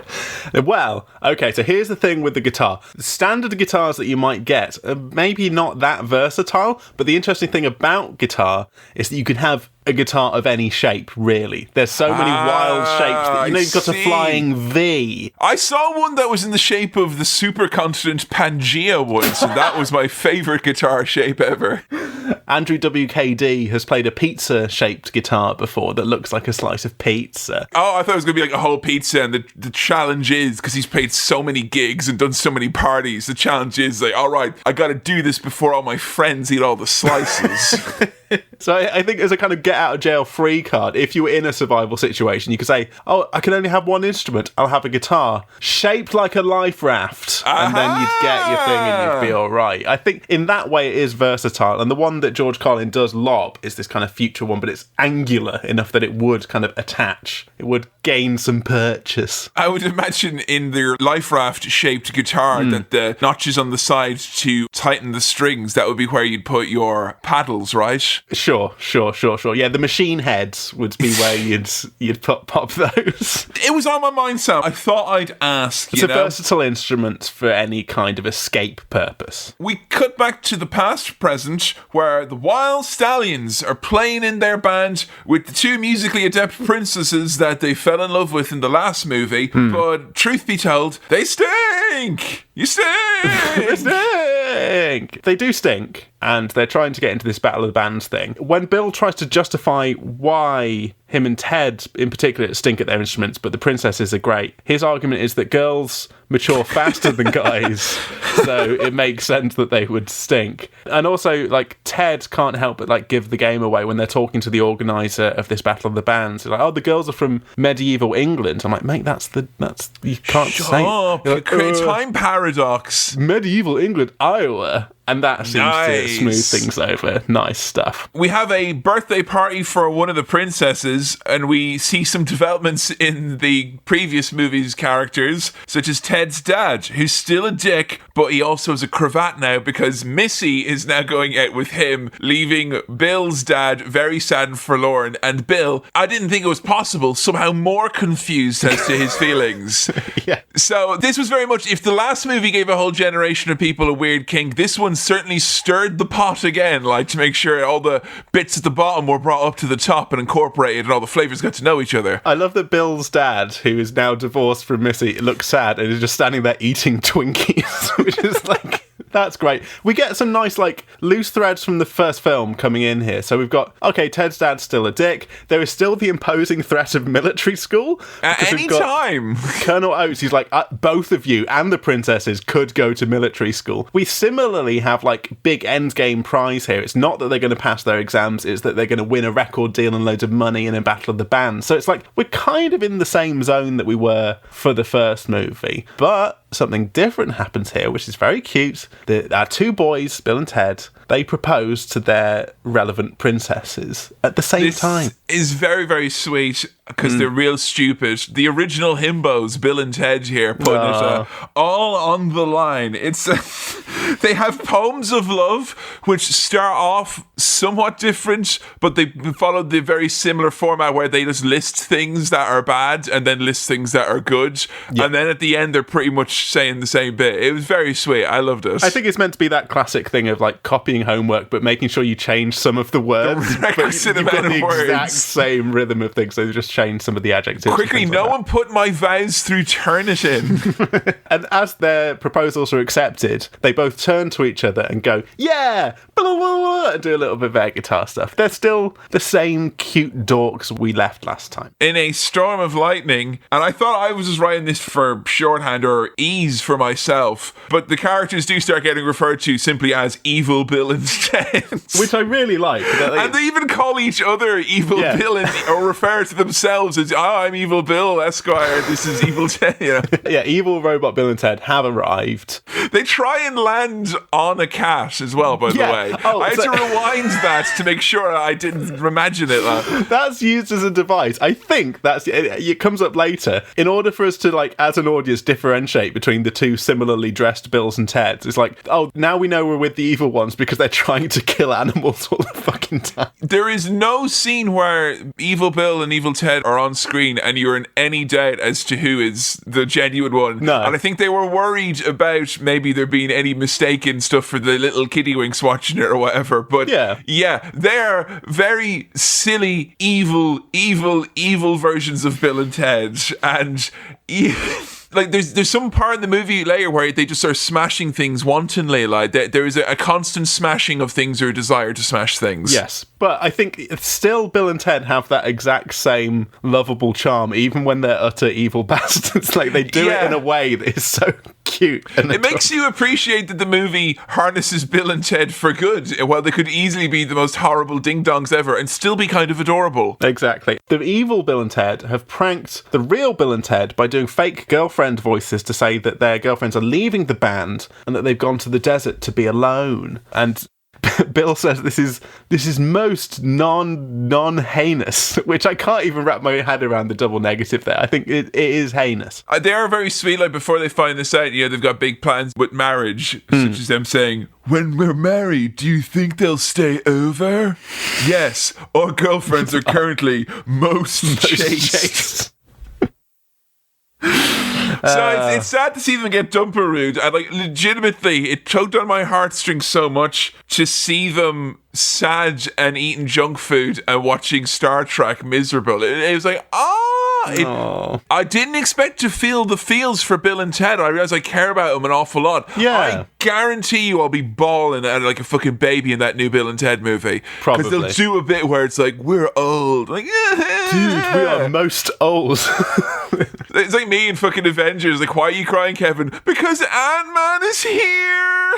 Well, okay, so here's the thing with the guitar. The standard guitars that you might get are maybe not that versatile, but the interesting thing about guitar is that you can have a guitar of any shape, really. There's so many wild shapes that you've got a flying V. I saw one that was in the shape of the supercontinent Pangea once, and that was my favourite guitar shape ever. Andrew WKD has played a pizza-shaped guitar before that looks like a slice of pizza. Oh, I thought it was going to be like a whole pizza, and the challenge is, because he's played so many gigs and done so many parties, the challenge is like, all right, I got to do this before all my friends eat all the slices. So I think as a kind of get out of jail free card, if you were in a survival situation, you could say, oh, I can only have one instrument. I'll have a guitar shaped like a life raft. And then you'd get your thing and you'd be all right. I think in that way it is versatile. And the one that George Carlin does lob is this kind of future one, but it's angular enough that it would kind of attach. It would gain some purchase. I would imagine in their life raft shaped guitar that the notches on the side to tighten the strings, that would be where you'd put your paddles, right? Sure. Yeah, the machine heads would be where you'd pop those. It was on my mind, Sam. I thought I'd ask. It's a versatile instrument for any kind of escape purpose. We cut back to the past present, where the Wild Stallions are playing in their band with the two musically adept princesses that they fell in love with in the last movie. But truth be told, they stink! You stink! They stink! They do stink. And they're trying to get into this Battle of the Bands thing. When Bill tries to justify why him and Ted, in particular, stink at their instruments, but the princesses are great, his argument is that girls mature faster than guys, so it makes sense that they would stink. And also, like, Ted can't help but, like, give the game away when they're talking to the organizer of this Battle of the Bands. They're like, oh, the girls are from medieval England. I'm like, mate, you can't say. Shut up, you create time paradox. Medieval England, Iowa. And that seems to smooth things over. Nice stuff. We have a birthday party for one of the princesses, and we see some developments in the previous movie's characters, such as Ted's dad, who's still a dick, but he also has a cravat now because Missy is now going out with him, leaving Bill's dad very sad and forlorn. And Bill, I didn't think it was possible, somehow more confused as to his feelings. Yeah. So this was very much, if the last movie gave a whole generation of people a weird kink, this one certainly stirred the pot again, like to make sure all the bits at the bottom were brought up to the top and incorporated and all the flavors got to know each other. I love that Bill's dad, who is now divorced from Missy, looks sad and is just standing there eating Twinkies, which is like... That's great. We get some nice, like, loose threads from the first film coming in here. So we've got, okay, Ted's dad's still a dick. There is still the imposing threat of military school. At any time. Colonel Oates, he's like, both of you and the princesses could go to military school. We similarly have, like, big endgame prize here. It's not that they're going to pass their exams, it's that they're going to win a record deal and loads of money in a Battle of the Bands. So it's like, we're kind of in the same zone that we were for the first movie. But something different happens here, which is very cute. Our two boys, Bill and Ted, they propose to their relevant princesses at the same time. This is very, very sweet because they're real stupid. The original himbos, Bill and Ted here, putting it all on the line. It's they have poems of love which start off somewhat different, but they follow the very similar format where they just list things that are bad and then list things that are good. Yeah. And then at the end, they're pretty much saying the same bit. It was very sweet. I loved it. I think it's meant to be that classic thing of like copying homework, but making sure you change some of the words. The requisite amount of words. Exact same rhythm of things, so they just change some of the adjectives. Quickly, no one put my vows through Turnitin. And as their proposals are accepted, they both turn to each other and go, yeah, blah, blah, blah, and do a little bit of air guitar stuff. They're still the same cute dorks we left last time. In a storm of lightning, and I thought I was just writing this for shorthand or ease for myself, but the characters do start getting referred to simply as Evil Bill instead. Which I really like. And they even call each other Evil Bill or refer to themselves as, I'm Evil Bill, Esquire, this is Evil Ted. Yeah, Evil Robot Bill and Ted have arrived. They try and land on a cat as well, by the way. I had to rewind that to make sure I didn't imagine it. That's used as a device. I think it comes up later. In order for us to, like, as an audience, differentiate between the two similarly dressed Bills and Teds, it's like, oh, now we know we're with the evil ones because they're trying to kill animals all the fucking time. There is no scene where Evil Bill and Evil Ted are on screen and you're in any doubt as to who is the genuine one. No. And I think they were worried about maybe there being any mistaken stuff for the little kiddywinks watching it or whatever. But yeah, they're very silly, evil versions of Bill and Ted. And like there's some part in the movie later where they just start smashing things wantonly. Like there is a constant smashing of things or a desire to smash things. Yes, but I think still Bill and Ted have that exact same lovable charm, even when they're utter evil bastards. Like they do it in a way that is so cute. cute. And it makes you appreciate that the movie harnesses Bill and Ted for good, while they could easily be the most horrible ding-dongs ever and still be kind of adorable. Exactly. The evil Bill and Ted have pranked the real Bill and Ted by doing fake girlfriend voices to say that their girlfriends are leaving the band and that they've gone to the desert to be alone. And Bill says this is most non-heinous, which I can't even wrap my head around the double negative there. I think it is heinous. They are very sweet, like before they find this out, they've got big plans with marriage, such as them saying, when we're married, do you think they'll stay over? Yes, our girlfriends are currently most chaste. So it's sad to see them get dumper-rude, and like legitimately, it tugged on my heartstrings so much to see them sad and eating junk food and watching Star Trek miserable. It was like, I didn't expect to feel the feels for Bill and Ted. I realize I care about them an awful lot. Yeah. I guarantee you I'll be bawling like a fucking baby in that new Bill and Ted movie. Probably. Because they'll do a bit where it's like, we're old. Like, dude, we are most old. It's like me in fucking Avengers. Like, why are you crying, Kevin? Because Ant-Man is here.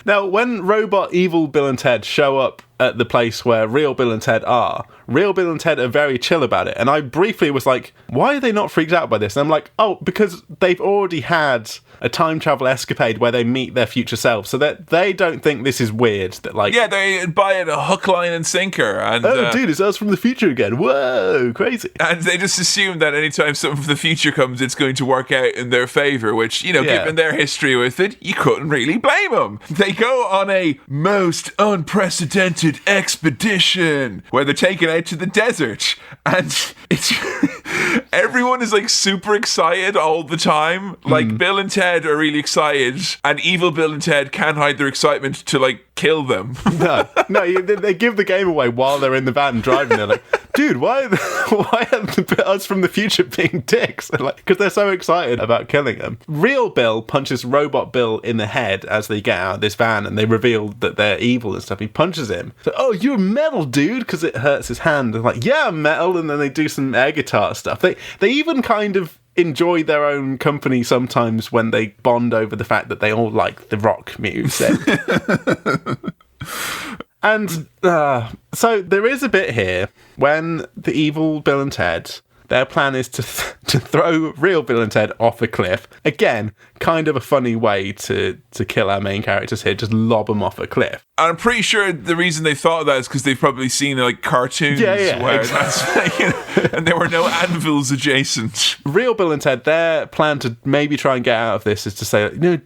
Now, when robot evil Bill and Ted show up at the place where real Bill and Ted are, real Bill and Ted are very chill about it. And I briefly was like, why are they not freaked out by this? And I'm like, because they've already had a time travel escapade where they meet their future selves, so that they don't think this is weird. That they buy it a hook, line, and sinker. And dude, it's us from the future again. Whoa, crazy. And they just assume that anytime something from the future comes, it's going to work out in their favor. Which given their history with it, you couldn't really blame them. They go on a most unprecedented expedition where they're taken out to the desert, and it's everyone is like super excited all the time. Like Bill and Ted are really excited, and evil Bill and Ted can't hide their excitement to like kill them. no, they give the game away while they're in the van driving. They're like, dude, why are us from the future being dicks? Because they're so excited about killing them. Real Bill punches robot Bill in the head as they get out of this van, and they reveal that they're evil and stuff. He punches him. So, you're metal, dude, because it hurts his hand. They're like, yeah, I'm metal, and then they do some air guitar stuff. They even kind of enjoy their own company sometimes when they bond over the fact that they all like the rock music. And so there is a bit here when the evil Bill and Ted, their plan is to throw real Bill and Ted off a cliff. Again, kind of a funny way to kill our main characters here, just lob them off a cliff. And I'm pretty sure the reason they thought of that is because they've probably seen like cartoons where that's, and there were no anvils adjacent. Real Bill and Ted, their plan to maybe try and get out of this is to say,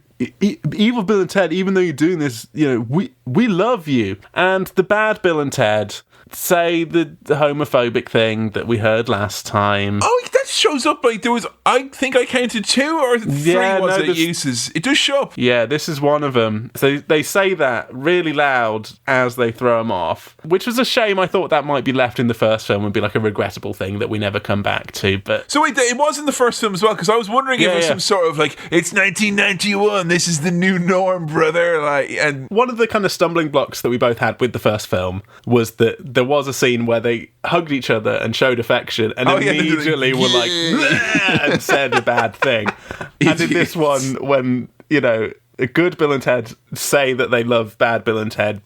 evil Bill and Ted, even though you're doing this, we love you. And the bad Bill and Ted say the homophobic thing that we heard last time. Oh, that shows up. Like there was, I think I counted 2 or 3 uses. It does show up. Yeah, this is one of them. So they say that really loud as they throw him off, which was a shame. I thought that might be left in the first film and be like a regrettable thing that we never come back to. But so wait, it was in the first film as well, because I was wondering if it was some sort of like, it's 1991, this is the new norm, brother. Like, and one of the kind of stumbling blocks that we both had with the first film was that there was a scene where they hugged each other and showed affection, and immediately were like and said a bad thing. And in this one, when a good Bill and Ted say that they love bad Bill and Ted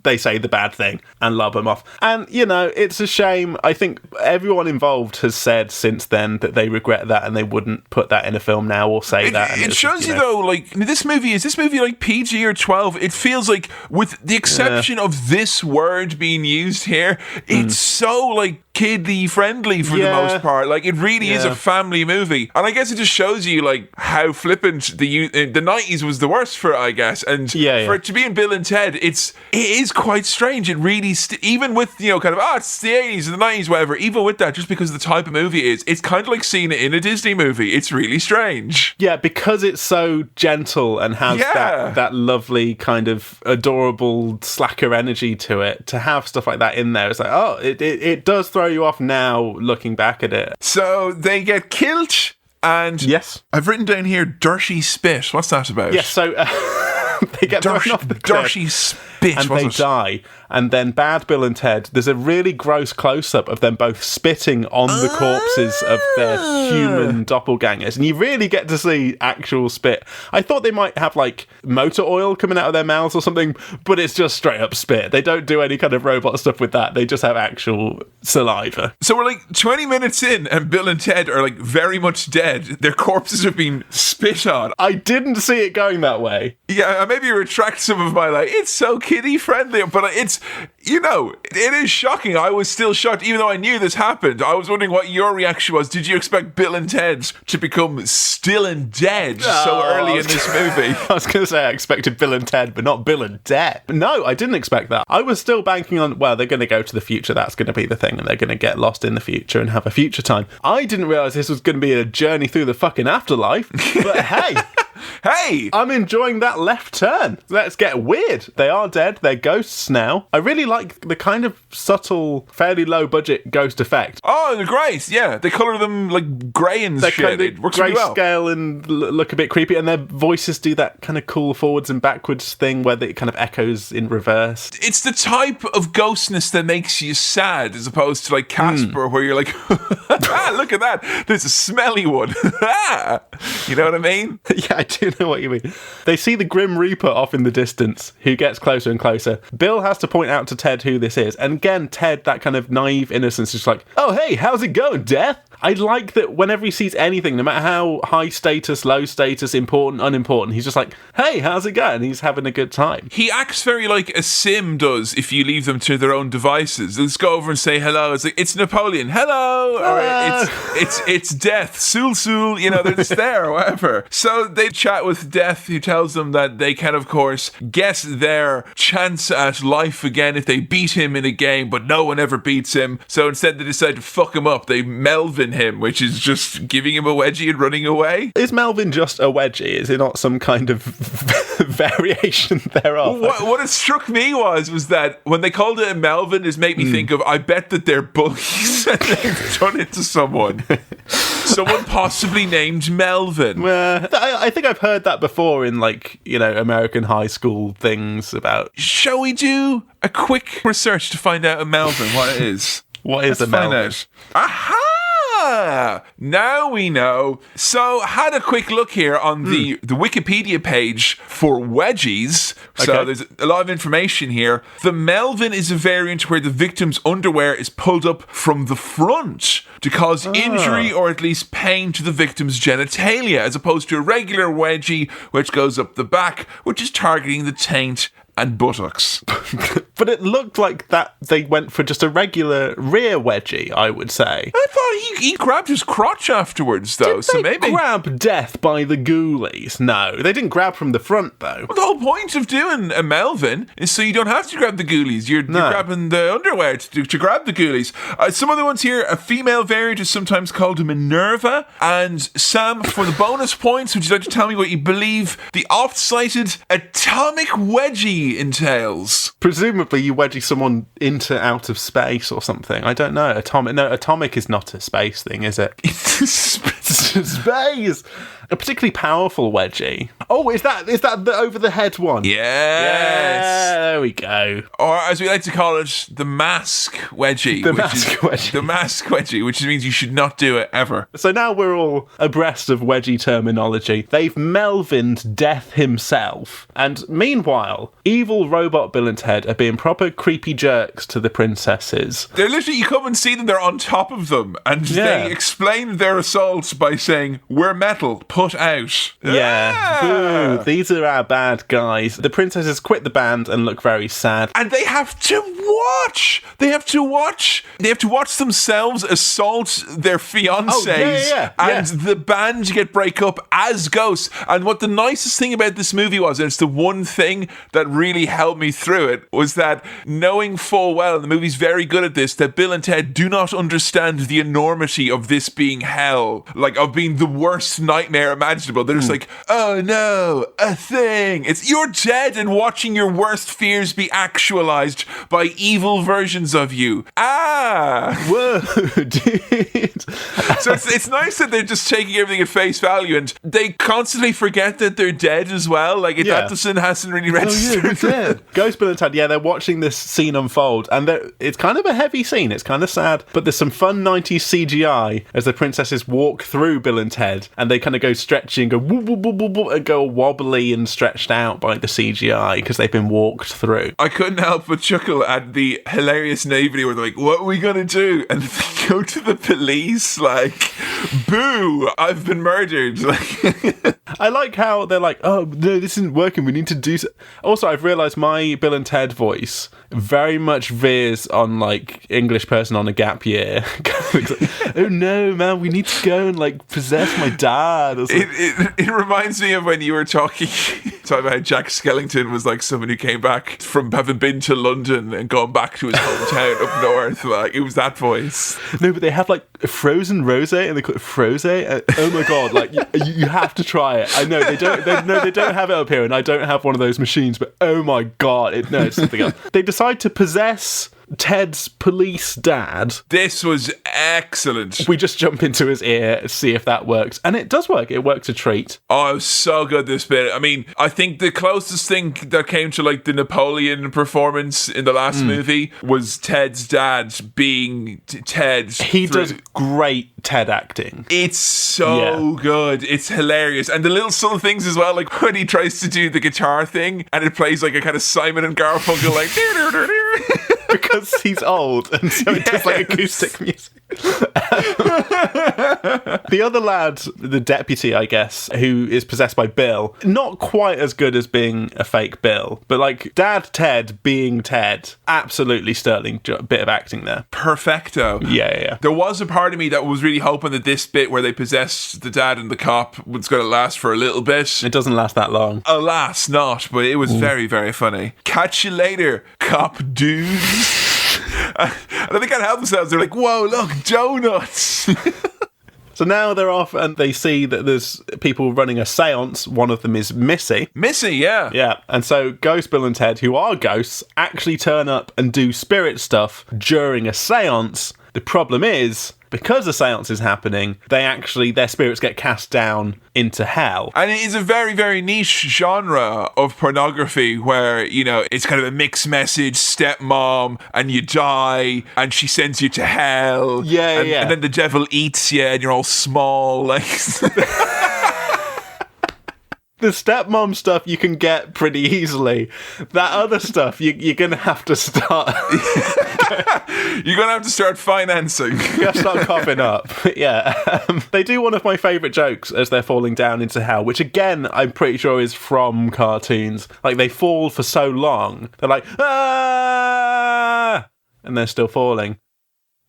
they say the bad thing and lob them off. And, it's a shame. I think everyone involved has said since then that they regret that and they wouldn't put that in a film now or say that. And it shows you, though, like, this movie like PG or 12? It feels like, with the exception of this word being used here, it's so, like, kiddie friendly for the most part. Like, it really is a family movie. And I guess it just shows you, like, how flippant the 90s was the worst for it, I guess. And for it to be in Bill and Ted, it is quite strange. It really, even with, it's the 80s and the 90s, whatever, even with that, just because of the type of movie it is, it's kind of like seeing it in a Disney movie. It's really strange. Yeah, because it's so gentle and has that lovely kind of adorable slacker energy to it, to have stuff like that in there, it's like, it does throw you off now looking back at it. So they get killed, and I've written down here dirty spit. What's that about? Yes, so they get thrown off the cliff. Dirty bitch, and was they it? die. And then Bad Bill and Ted, there's a really gross close-up of them both spitting on the corpses of their human doppelgangers. And you really get to see actual spit. I thought they might have, like, motor oil coming out of their mouths or something, but it's just straight-up spit. They don't do any kind of robot stuff with that. They just have actual saliva. So we're like 20 minutes in, and Bill and Ted are, like, very much dead. Their corpses are being spit on. I didn't see it going that way. Yeah, I maybe retract some of my, like, it's so kiddie-friendly, but it's, you know, it is shocking. I was still shocked, even though I knew this happened. I was wondering what your reaction was. Did you expect Bill and Ted to become still and dead so early in this movie? I was going to say I expected Bill and Ted, but not Bill and Dead. No, I didn't expect that. I was still banking on, well, they're going to go to the future. That's going to be the thing, and they're going to get lost in the future and have a future time. I didn't realise this was going to be a journey through the fucking afterlife, but hey... Hey! I'm enjoying that left turn. Let's get weird. They are dead. They're ghosts now. I really like the kind of subtle, fairly low budget ghost effect. Oh, they're great. Yeah, they colour them like grey and They're shit. kind It of works really well. grayscale and look a bit creepy, and their voices do that kind of cool forwards and backwards thing where it kind of echoes in reverse. It's the type of ghostness that makes you sad, as opposed to like Casper, where you're like, ah, look at that. There's a smelly one. You know what I mean? Yeah, I do know what you mean. They see the Grim Reaper off in the distance, who gets closer and closer. Bill has to point out to Ted who this is. And again, Ted, that kind of naive innocence, is like, oh, hey, how's it going, Death? I like that whenever he sees anything, no matter how high status, low status, important, unimportant, he's just like, hey, how's it going? He's having a good time. He acts very like a sim does if you leave them to their own devices. Let's go over and say hello. It's like, it's Napoleon. Hello. Or it's Death. Sul Sul. You know, they're just there or whatever. So they chat with Death, who tells them that they can, of course, get their chance at life again if they beat him in a game, but no one ever beats him. So instead they decide to fuck him up. They Melvin him, which is just giving him a wedgie and running away. Is Melvin just a wedgie? Is it not some kind of variation thereof? What it struck me was that when they called it a Melvin, it made me think of, I bet that they're bullies and they've done it to someone. Someone possibly named Melvin. I think I've heard that before in, like, you know, American high school things about... Shall we do a quick research to find out a Melvin, what it is? What is a Melvin? Aha! Now we know. So, had a quick look here on the Wikipedia page for wedgies. So, Okay. there's a lot of information here. The Melvin is a variant where the victim's underwear is pulled up from the front to cause injury or at least pain to the victim's genitalia, as opposed to a regular wedgie, which goes up the back, which is targeting the taint and buttocks. But it looked like that they went for just a regular rear wedgie, I would say. I thought he grabbed his crotch afterwards, though. Did so they maybe grab Death by the ghoulies? No, they didn't grab from the front, though. Well, the whole point of doing a Melvin is so you don't have to grab the ghoulies. You're grabbing the underwear to grab the ghoulies. Some other ones here, a female variant is sometimes called a Minerva. And Sam, for the bonus points, would you like to tell me what you believe the oft-cited atomic wedgie entails? Presumably you wedgie someone into out of space or something. I don't know. Atomic is not a space thing, is it? Space! A particularly powerful wedgie. Oh, is that the over-the-head one? Yes. Yeah, there we go. Or, as we like to call it, the mask wedgie. The mask wedgie, which means you should not do it ever. So now we're all abreast of wedgie terminology. They've Melvined Death himself. And meanwhile, evil robot Bill and Ted are being proper creepy jerks to the princesses. They're literally, you come and see them, they're on top of them. And they explain their assaults by saying, we're metal, put out. Yeah, boo. These are our bad guys. The princesses quit the band and look very sad. And they have to watch. They have to watch themselves assault their fiancés and the band break up as ghosts. And what the nicest thing about this movie was, and it's the one thing that really helped me through it, was that knowing full well, and the movie's very good at this, that Bill and Ted do not understand the enormity of this being hell, like of being the worst nightmare nightmare imaginable. They're just like, oh no, a thing. You're dead and watching your worst fears be actualized by evil versions of you. Whoa, dude. So it's nice that they're just taking everything at face value, and they constantly forget that they're dead as well. Like, that hasn't really registered. Oh, yeah, dead. Ghost, Bill and Ted, they're watching this scene unfold, and it's kind of a heavy scene. It's kind of sad, but there's some fun 90s CGI as the princesses walk through Bill and Ted, and they kind of go stretchy and go woo, woo, woo, woo, woo, and go wobbly and stretched out by the CGI because they've been walked through. I couldn't help but chuckle at the hilarious naivety where they're like, what are we going to do? And they go to the police like, boo, I've been murdered. I like how they're like, oh, no, this isn't working. We need to do so. Also, I've realised my Bill and Ted voice very much veers on, like, English person on a gap year. Oh, no, man, we need to go and, like, possess my dad. It reminds me of when you were talking about how Jack Skellington was, like, someone who came back from having been to London and gone back to his hometown up north. Like, it was that voice. No, but they have, like, frozen rosé, and they call it frosé. Oh, my God, like, you have to try it. I know, they don't have it up here, and I don't have one of those machines, but oh, my God, it's something else. They decide to possess Ted's police dad. This was excellent. We just jump into his ear, see if that works. And it does work. It works a treat. Oh, it was so good, this bit. I mean, I think the closest thing that came to, like, the Napoleon performance in the last movie was Ted's dad being Ted. He does great Ted acting. It's so good. It's hilarious. And the little subtle things as well, like when he tries to do the guitar thing and it plays like a kind of Simon and Garfunkel, like... Because he's old, and so it does like acoustic music. The other lad, the deputy, I guess, who is possessed by Bill, not quite as good as being a fake Bill, but like Dad Ted being Ted, absolutely sterling bit of acting there. Perfecto. Yeah. There was a part of me that was really hoping that this bit where they possessed the dad and the cop was going to last for a little bit. It doesn't last that long. Alas, not, but it was very, very funny. Catch you later, cop dudes. And they can't help themselves. They're like, whoa, look, donuts. So now they're off and they see that there's people running a seance. One of them is Missy. Missy, yeah. Yeah. And so Ghost Bill and Ted, who are ghosts, actually turn up and do spirit stuff during a seance. The problem is, because a seance is happening, their spirits get cast down into hell. And it is a very, very niche genre of pornography where, you know, it's kind of a mixed message, stepmom, and you die, and she sends you to hell. Yeah. And then the devil eats you, and you're all small, like... The stepmom stuff you can get pretty easily. That other stuff, you're going to have to start... You're going to have to start financing. You have to start coughing up. Yeah. They do one of my favourite jokes as they're falling down into hell, which again, I'm pretty sure is from cartoons. Like, they fall for so long. They're like, ah! And they're still falling.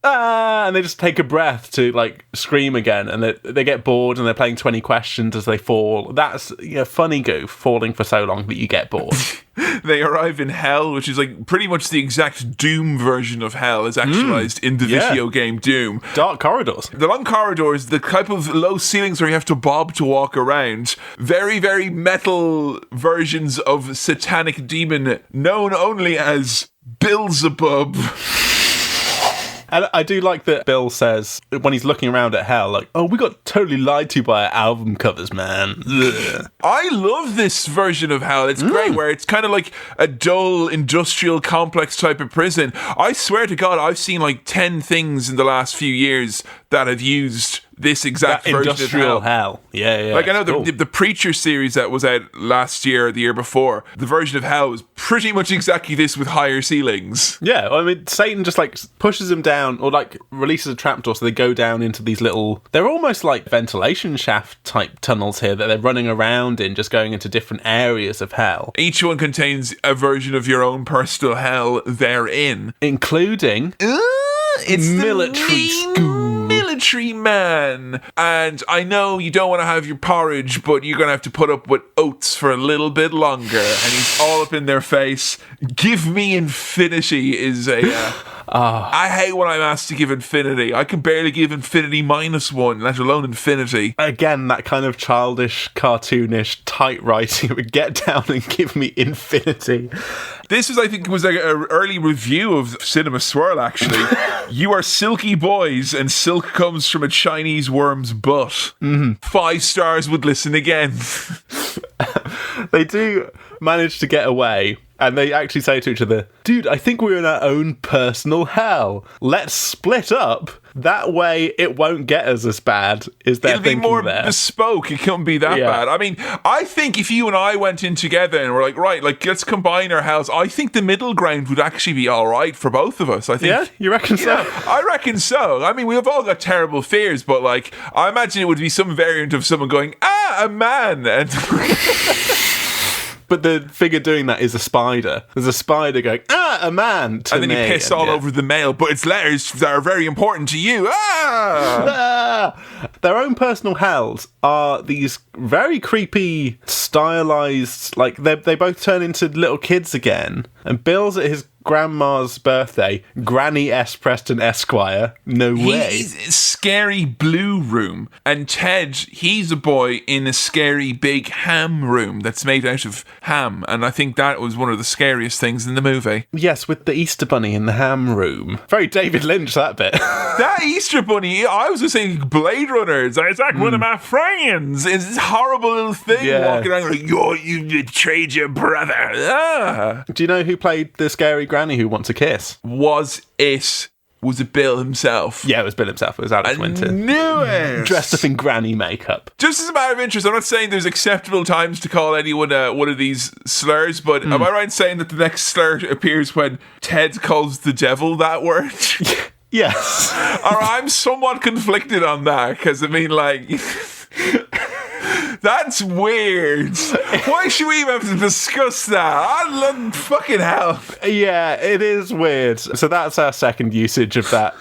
Ah! And they just take a breath to, like, scream again. And they get bored and they're playing 20 questions as they fall. That's funny goof, falling for so long that you get bored. They arrive in hell, which is like pretty much the exact Doom version of hell as actualized in the video game Doom. Dark corridors. The long corridors, the type of low ceilings where you have to bob to walk around. Very, very metal versions of satanic demon known only as Beelzebub. And I do like that Bill says, when he's looking around at hell, like, oh, we got totally lied to by our album covers, man. Ugh. I love this version of hell. It's great, where it's kind of like a dull, industrial complex type of prison. I swear to God, I've seen like 10 things in the last few years that have used this exact version industrial of hell. Yeah. Like, I know the Preacher series that was out last year or the year before, the version of hell was pretty much exactly this with higher ceilings. Yeah, I mean, Satan just like pushes them down or like releases a trapdoor so they go down into these little, they're almost like ventilation shaft type tunnels here that they're running around in, just going into different areas of hell. Each one contains a version of your own personal hell therein. Including it's military school. countryman, and I know you don't want to have your porridge, but you're going to have to put up with oats for a little bit longer. And he's all up in their face. Give me infinity is a... I hate when I'm asked to give infinity. I can barely give infinity -1, let alone infinity. Again, that kind of childish, cartoonish, tight writing would get down and give me infinity. This was, I think, was like an early review of Cinema Swirl, actually. You are silky boys, and silk comes from a Chinese worm's butt. 5 stars would listen again. They do manage to get away, and they actually say to each other, dude, I think we're in our own personal hell. Let's split up. That way it won't get us as bad. Is their thinking there? It'll be more bespoke. It couldn't be that bad. I mean, I think if you and I went in together and we're like, right, like, let's combine our hells, I think the middle ground would actually be all right for both of us. I think. Yeah, you reckon so? I reckon so. I mean, we've all got terrible fears, but like, I imagine it would be some variant of someone going, a man, and... But the figure doing that is a spider. There's a spider going, a man, to and then me. you piss all over the mail, but it's letters that are very important to you. Their own personal hells are these very creepy, stylized, like, they both turn into little kids again. And Bill's at his grandma's birthday, Granny S. Preston Esquire. No way. He's a scary blue room, and Ted, he's a boy in a scary big ham room that's made out of ham, and I think that was one of the scariest things in the movie. Yes, with the Easter Bunny in the ham room. Very David Lynch, that bit. That Easter Bunny, I was just saying Blade Runner. It's like one of my friends. It's this horrible little thing walking around like, you betrayed your brother. Do you know who played the scary granny who wants a kiss? Was it Bill himself? Yeah, it was Bill himself. It was Alex Winter. Knew it! Dressed up in granny makeup. Just as a matter of interest, I'm not saying there's acceptable times to call anyone one of these slurs, but am I right in saying that the next slur appears when Ted calls the devil that word? Yes. Or I'm somewhat conflicted on that, because I mean, like... That's weird. Why should we even have to discuss that? I love fucking hell. Yeah, it is weird. So that's our second usage of that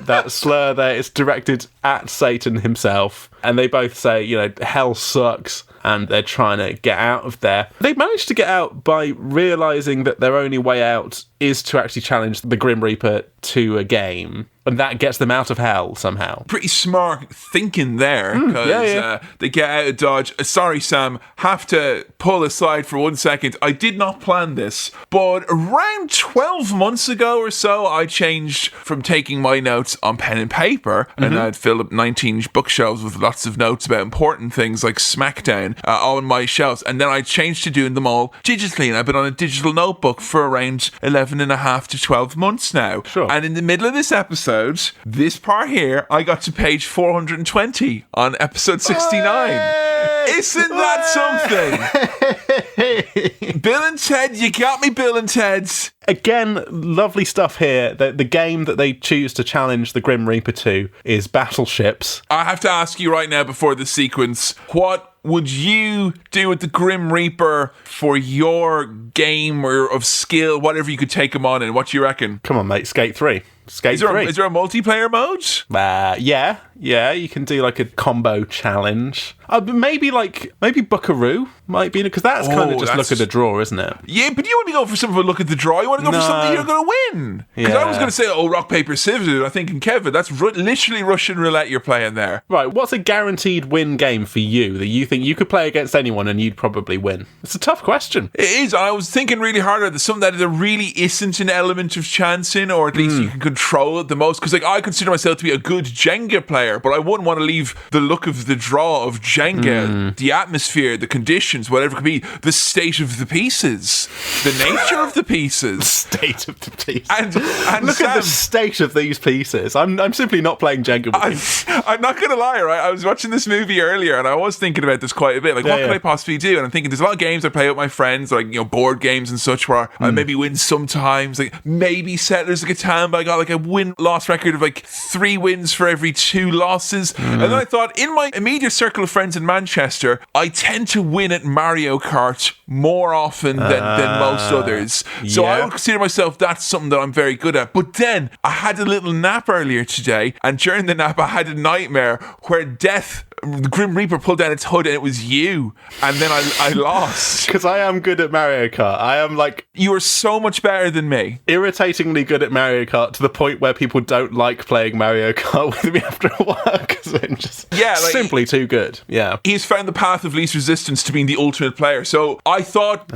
that slur there. It's directed at Satan himself. And they both say, you know, hell sucks. And they're trying to get out of there. They managed to get out by realising that their only way out is to actually challenge the Grim Reaper to a game. And that gets them out of hell somehow. Pretty smart thinking there, because they get out of Dodge. Sorry, Sam, have to pull aside for 1 second. I did not plan this, but around 12 months ago or so, I changed from taking my notes on pen and paper, and I'd filled up 19 bookshelves with lots of notes about important things like SmackDown on my shelves, and then I changed to doing them all digitally, and I've been on a digital notebook for around 11 and a half to 12 months now. Sure. And in the middle of this episode, this part here, I got to page 420 on episode 69. Isn't that something? Bill and Ted, you got me, Bill and Ted. Again, lovely stuff here. The game that they choose to challenge the Grim Reaper to is battleships. I have to ask you right now before the sequence, what would you do with the Grim Reaper for your game or of skill, whatever you could take him on in? What do you reckon? Come on, mate, Skate 3. Skate 3. Is there a multiplayer mode? Yeah, you can do like a combo challenge. Maybe Buckaroo might be, because that's kind of just look at the draw, isn't it? Yeah, but you want to go for something of a look at the draw. You want to go for something you're going to win. Because I was going to say, rock, paper, scissors. I think in Kevin, that's literally Russian roulette you're playing there. Right, what's a guaranteed win game for you that you think you could play against anyone and you'd probably win? It's a tough question. It is. I was thinking really hard at something that there really isn't an element of chance in, or at least you can control it the most. Because I consider myself to be a good Jenga player, but I wouldn't want to leave the look of the draw of Jenga, the atmosphere, the conditions, whatever it could be, the state of the pieces, the nature of the pieces. State of the pieces. And look at the state of these pieces. I'm simply not playing Jenga with you. I'm not going to lie, right? I was watching this movie earlier and I was thinking about this quite a bit. Like, what can I possibly do? And I'm thinking there's a lot of games I play with my friends, like, board games and such, where I maybe win sometimes, like maybe Settlers of Catan, but I got like a win-loss record of like 3 wins for every 2 losses. And then I thought, in my immediate circle of friends friends in Manchester, I tend to win at Mario Kart more often than most others. So I would consider myself, that's something that I'm very good at. But then I had a little nap earlier today, and during the nap I had a nightmare where Death, the Grim Reaper, pulled down its hood and it was you, and then I lost. Because I am good at Mario Kart. I am like... You are so much better than me. Irritatingly good at Mario Kart, to the point where people don't like playing Mario Kart with me after a while, because I'm just simply too good. Yeah. He's found the path of least resistance to being the ultimate player. So I thought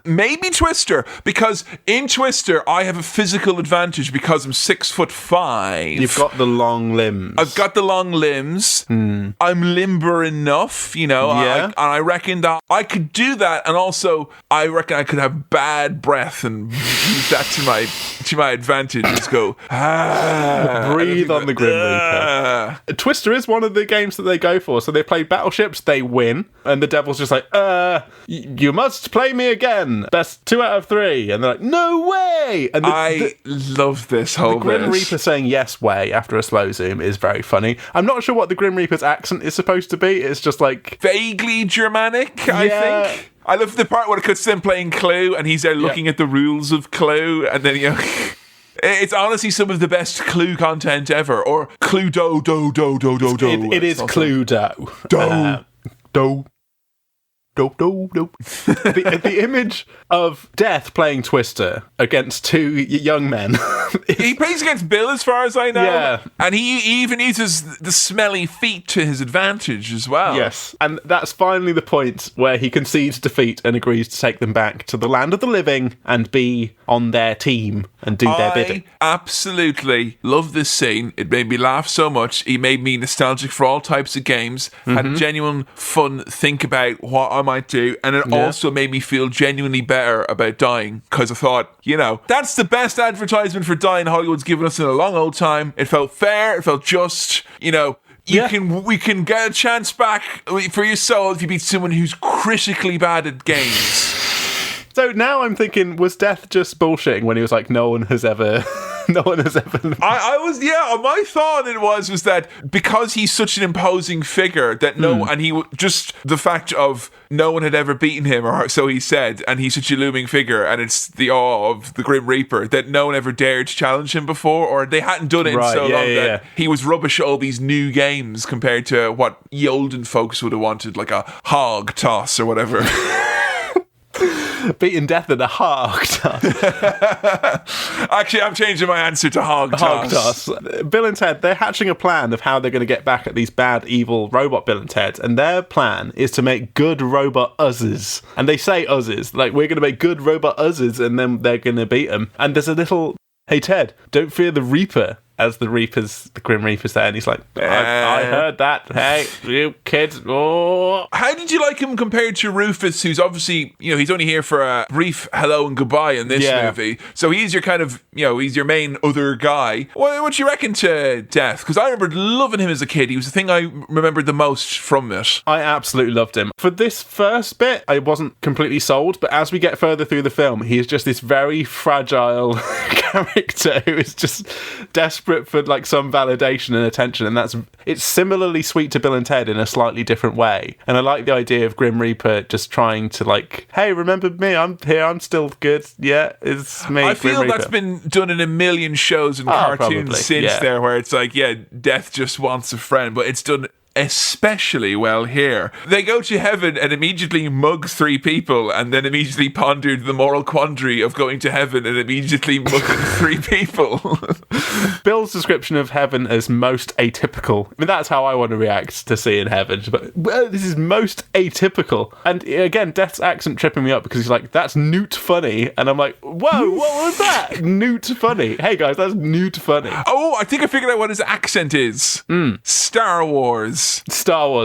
maybe Twister, because in Twister I have a physical advantage because I'm 6'5". You've got the long limbs. I've got the long limbs. I'm limber enough, you know. Yeah. I reckon that I could do that, and also I reckon I could have bad breath and use that to my advantage. Just go breathe on the Grim Reaper. Twister is one of the games that they go for. So they play Battleships, they win, and the Devil's just like, you must play me again. Best 2 out of 3, and they're like, no way. And I love this whole the Grim Reaper saying yes way after a slow zoom is very funny. I'm not sure what the Grim Reaper's accent is supposed to be. It's just like vaguely Germanic, I think. I love the part where it cuts them playing Clue, and he's there looking at the rules of Clue, and then it's honestly some of the best Clue content ever. Or Cluedo, do. It is Cluedo. Do. The image of Death playing Twister against 2 young men. He plays against Bill, as far as I know. Yeah. And he even uses the smelly feet to his advantage as well. Yes. And that's finally the point where he concedes defeat and agrees to take them back to the land of the living and be on their team and do their bidding. I absolutely love this scene. It made me laugh so much. He made me nostalgic for all types of games. Had genuine fun think about what I might do, and it also made me feel genuinely better about dying, because I thought, that's the best advertisement for dying Hollywood's given us in a long old time. It felt fair, it felt just, we can get a chance back for your soul if you beat someone who's critically bad at games. So now I'm thinking, was Death just bullshitting when he was like, no one has ever... I was, my thought was that because he's such an imposing figure that and he just the fact of no one had ever beaten him, or so he said, and he's such a looming figure, and it's the awe of the Grim Reaper that no one ever dared to challenge him before, or they hadn't done it in so long that he was rubbish at all these new games compared to what ye olden folks would have wanted, like a hog toss or whatever. Beating Death in a hog toss. Actually, I'm changing my answer to hog toss. Bill and Ted, they're hatching a plan of how they're going to get back at these bad, evil robot Bill and Ted, and their plan is to make good robot uzzes. And they say uzzes, like, we're going to make good robot uzzes, and then they're going to beat them. And there's a little, hey Ted, don't fear the Reaper, as the Grim Reaper's there, and he's like, I heard that. Hey, you kids. Oh. How did you like him compared to Rufus, who's obviously, he's only here for a brief hello and goodbye in this movie. So he's your kind of, he's your main other guy. What do you reckon to Death? Because I remember loving him as a kid. He was the thing I remembered the most from it. I absolutely loved him. For this first bit, I wasn't completely sold, but as we get further through the film, he is just this very fragile character who is just desperate for like some validation and attention, and it's similarly sweet to Bill and Ted in a slightly different way. And I like the idea of Grim Reaper just trying to like, hey, remember me? I'm here. I'm still good. Yeah, it's me. I feel that's been done in a million shows and cartoons since there, where it's like, Death just wants a friend, but it's done especially well here. They go to heaven and immediately mug 3 people, and then immediately pondered the moral quandary of going to heaven and immediately mugging 3 people. Bill's description of heaven as most atypical. I mean, that's how I want to react to seeing heaven. But this is most atypical. And again, Death's accent tripping me up because he's like, that's newt funny. And I'm like, whoa, what was that? Newt funny. Hey guys, that's newt funny. Oh, I think I figured out what his accent is. Star Wars.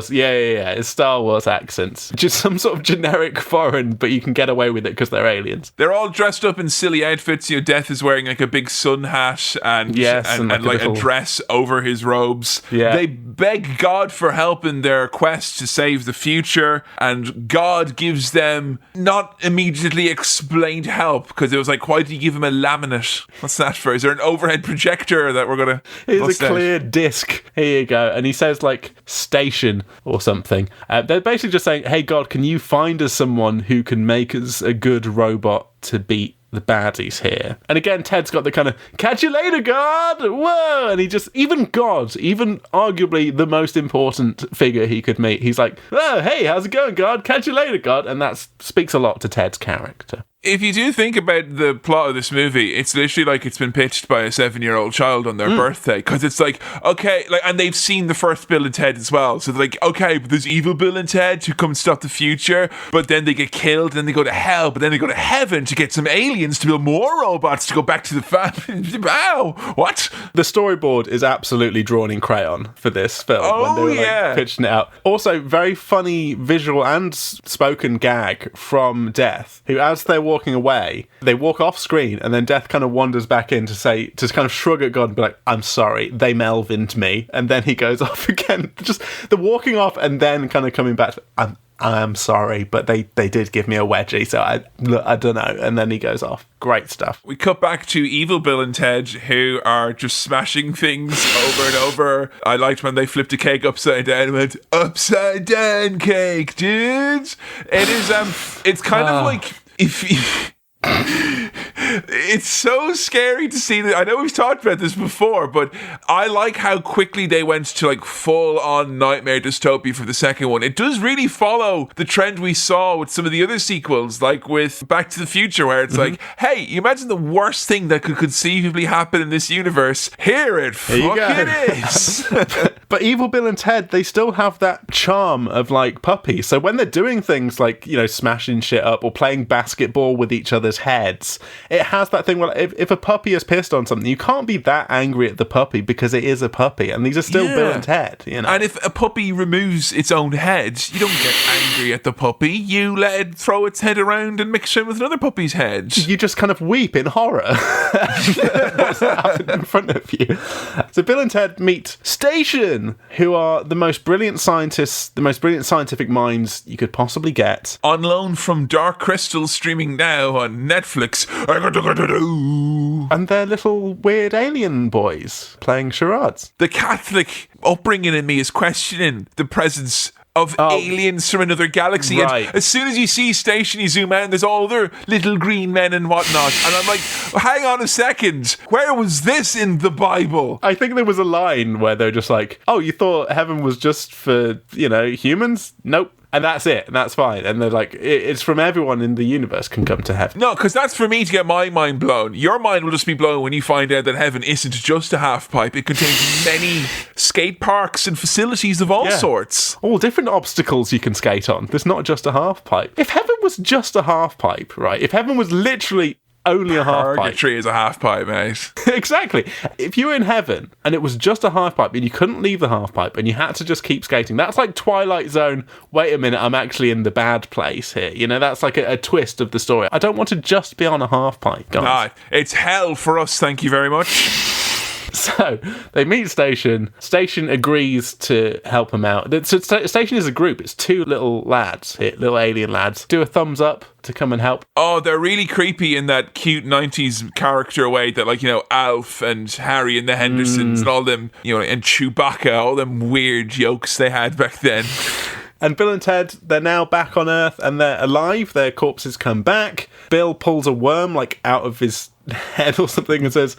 Yeah. It's Star Wars accents. Just some sort of generic foreign, but you can get away with it because they're aliens. They're all dressed up in silly outfits. Death is wearing like a big sun hat and like a dress over his robes. Yeah. They beg God for help in their quest to save the future, and God gives them not immediately explained help, because it was like, why did you give him a laminate? What's that for? Is there an overhead projector that we're going to Here's a clear disc. Here you go. And he says like, station or something. They're basically just saying, hey, God, can you find us someone who can make us a good robot to beat the baddies here? And again, Ted's got the kind of, catch you later, God! Whoa! And he just, even God, even arguably the most important figure he could meet, he's like, oh, hey, how's it going, God? Catch you later, God. And that speaks a lot to Ted's character. If you do think about the plot of this movie, it's literally like it's been pitched by a 7-year-old child on their birthday. Because it's like, okay, like, and they've seen the first Bill and Ted as well. So they're like, okay, but there's evil Bill and Ted who come and stop the future, but then they get killed, and then they go to hell, but then they go to heaven to get some aliens to build more robots to go back to the family. Wow, what? The storyboard is absolutely drawn in crayon for this film when they were pitching it out. Also, very funny visual and spoken gag from Death, who, as they're walking away, they walk off screen, and then Death kind of wanders back in to say, to kind of shrug at God and be like, I'm sorry, they Melvined me, and then he goes off again. Just the walking off and then kind of coming back to, I'm sorry, but they did give me a wedgie, so I don't know. And then he goes off. Great stuff. We cut back to evil Bill and Ted, who are just smashing things over and over. I liked when they flipped a cake upside down and went, upside down cake, dudes. It is, it's kind of like, if it's so scary to see that. I know we've talked about this before, but I like how quickly they went to like full on nightmare dystopia for the second one. It does really follow the trend we saw with some of the other sequels, like with Back to the Future, where it's like, hey, you imagine the worst thing that could conceivably happen in this universe. Here it fucking is. But evil Bill and Ted, they still have that charm of like puppies. So when they're doing things like, you know, smashing shit up or playing basketball with each other's heads, it has that thing where if a puppy is pissed on something, you can't be that angry at the puppy because it is a puppy, and these are still Bill and Ted, you know. And if a puppy removes its own head, you don't get angry at the puppy, you let it throw its head around and mix it with another puppy's head. You just kind of weep in horror. What's happening in front of you? So Bill and Ted meet Station, who are the most brilliant scientists, the most brilliant scientific minds you could possibly get. On loan from Dark Crystal, streaming now on Netflix. And they're little weird alien boys playing charades. The Catholic upbringing in me is questioning the presence of aliens from another galaxy. Right. And as soon as you see Station, you zoom out and there's all other little green men and whatnot. And I'm like, hang on a second. Where was this in the Bible? I think there was a line where they're just like, oh, you thought heaven was just for, you know, humans? Nope. And that's it, and that's fine. And they're like, it's from everyone in the universe can come to heaven. No, because that's for me to get my mind blown. Your mind will just be blown when you find out that heaven isn't just a half pipe. It contains many skate parks and facilities of all sorts. All different obstacles you can skate on. There's not just a half pipe. If heaven was just a half pipe, right? If heaven was literally only a half pipe. Purgatory is a half pipe, mate. Exactly. If you were in heaven and it was just a half pipe and you couldn't leave the half pipe and you had to just keep skating, that's like Twilight Zone. Wait a minute, I'm actually in the bad place here. You know, that's like a twist of the story. I don't want to just be on a half pipe, guys. No, it's hell for us, thank you very much. So they meet Station. Station agrees to help him out. So Station is a group. It's two little lads, little alien lads. Do a thumbs up to come and help. Oh, they're really creepy in that cute 90s character way that, like, you know, Alf and Harry and the Hendersons and all them, you know, and Chewbacca, all them weird jokes they had back then. And Bill and Ted, they're now back on Earth and they're alive. Their corpses come back. Bill pulls a worm, like, out of his head or something and says,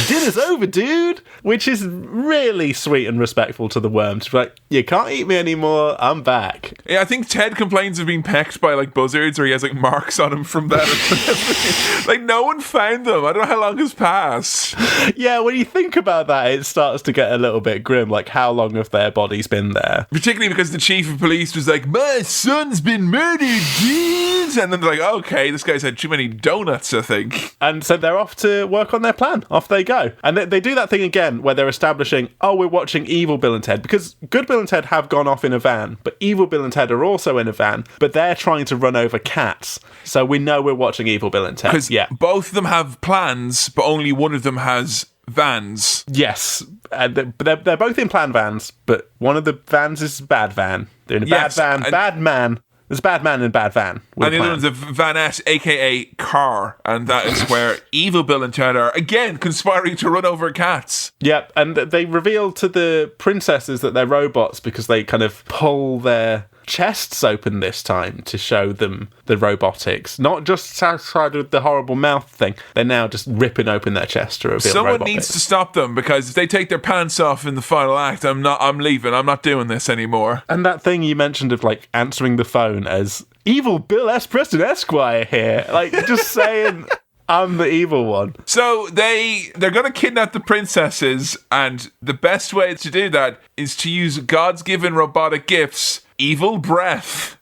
dinner's over, dude, which is really sweet and respectful to the worm to be like, you can't eat me anymore, I'm back. Yeah, I think Ted complains of being pecked by like buzzards, or he has like marks on him from that. Like, no one found them. I don't know how long has passed. Yeah, when you think about that, it starts to get a little bit grim, like how long have their bodies been there? Particularly because the chief of police was like, my son's been murdered, dudes, and then they're like, okay, this guy's had too many donuts, I think. And so they're off to work on their plan. Off they go. And they do that thing again where they're establishing, oh, we're watching evil Bill and Ted, because good Bill and Ted have gone off in a van, but evil Bill and Ted are also in a van, but they're trying to run over cats. So we know we're watching evil Bill and Ted. Because both of them have plans, but only one of them has vans. Yes. They're both in plan vans, but one of the vans is a bad van. They're in a bad van, bad man. There's Bad Man and Bad Van. And the other one's a Vanette, a.k.a. Car. And that is where evil Bill and Ted are, again, conspiring to run over cats. Yep, and they reveal to the princesses that they're robots because they kind of pull their chests open this time to show them the robotics. Not just satisfied with the horrible mouth thing. They're now just ripping open their chest to reveal Someone robot needs bits. to stop them, because if they take their pants off in the final act, I'm leaving. I'm not doing this anymore. And that thing you mentioned of like answering the phone as evil Bill S. Preston Esquire here. Like just saying I'm the evil one. So they're going to kidnap the princesses, and the best way to do that is to use God's given robotic gifts, evil breath.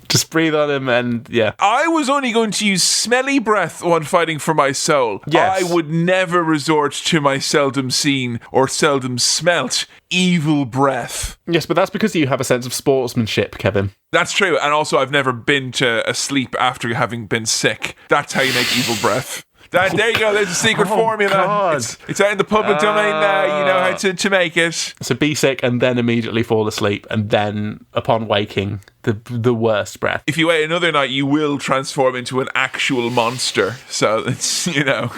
Just breathe on him and, yeah. I was only going to use smelly breath when fighting for my soul. Yes. I would never resort to my seldom seen or seldom smelt evil breath. Yes, but that's because you have a sense of sportsmanship, Kevin. That's true. And also, I've never been to a sleep after having been sick. That's how you make evil breath. There you go. There's a secret formula. God. It's out in the public domain now. You know how to make it. So be sick and then immediately fall asleep, and then, upon waking, the worst breath. If you wait another night, you will transform into an actual monster. So it's, you know.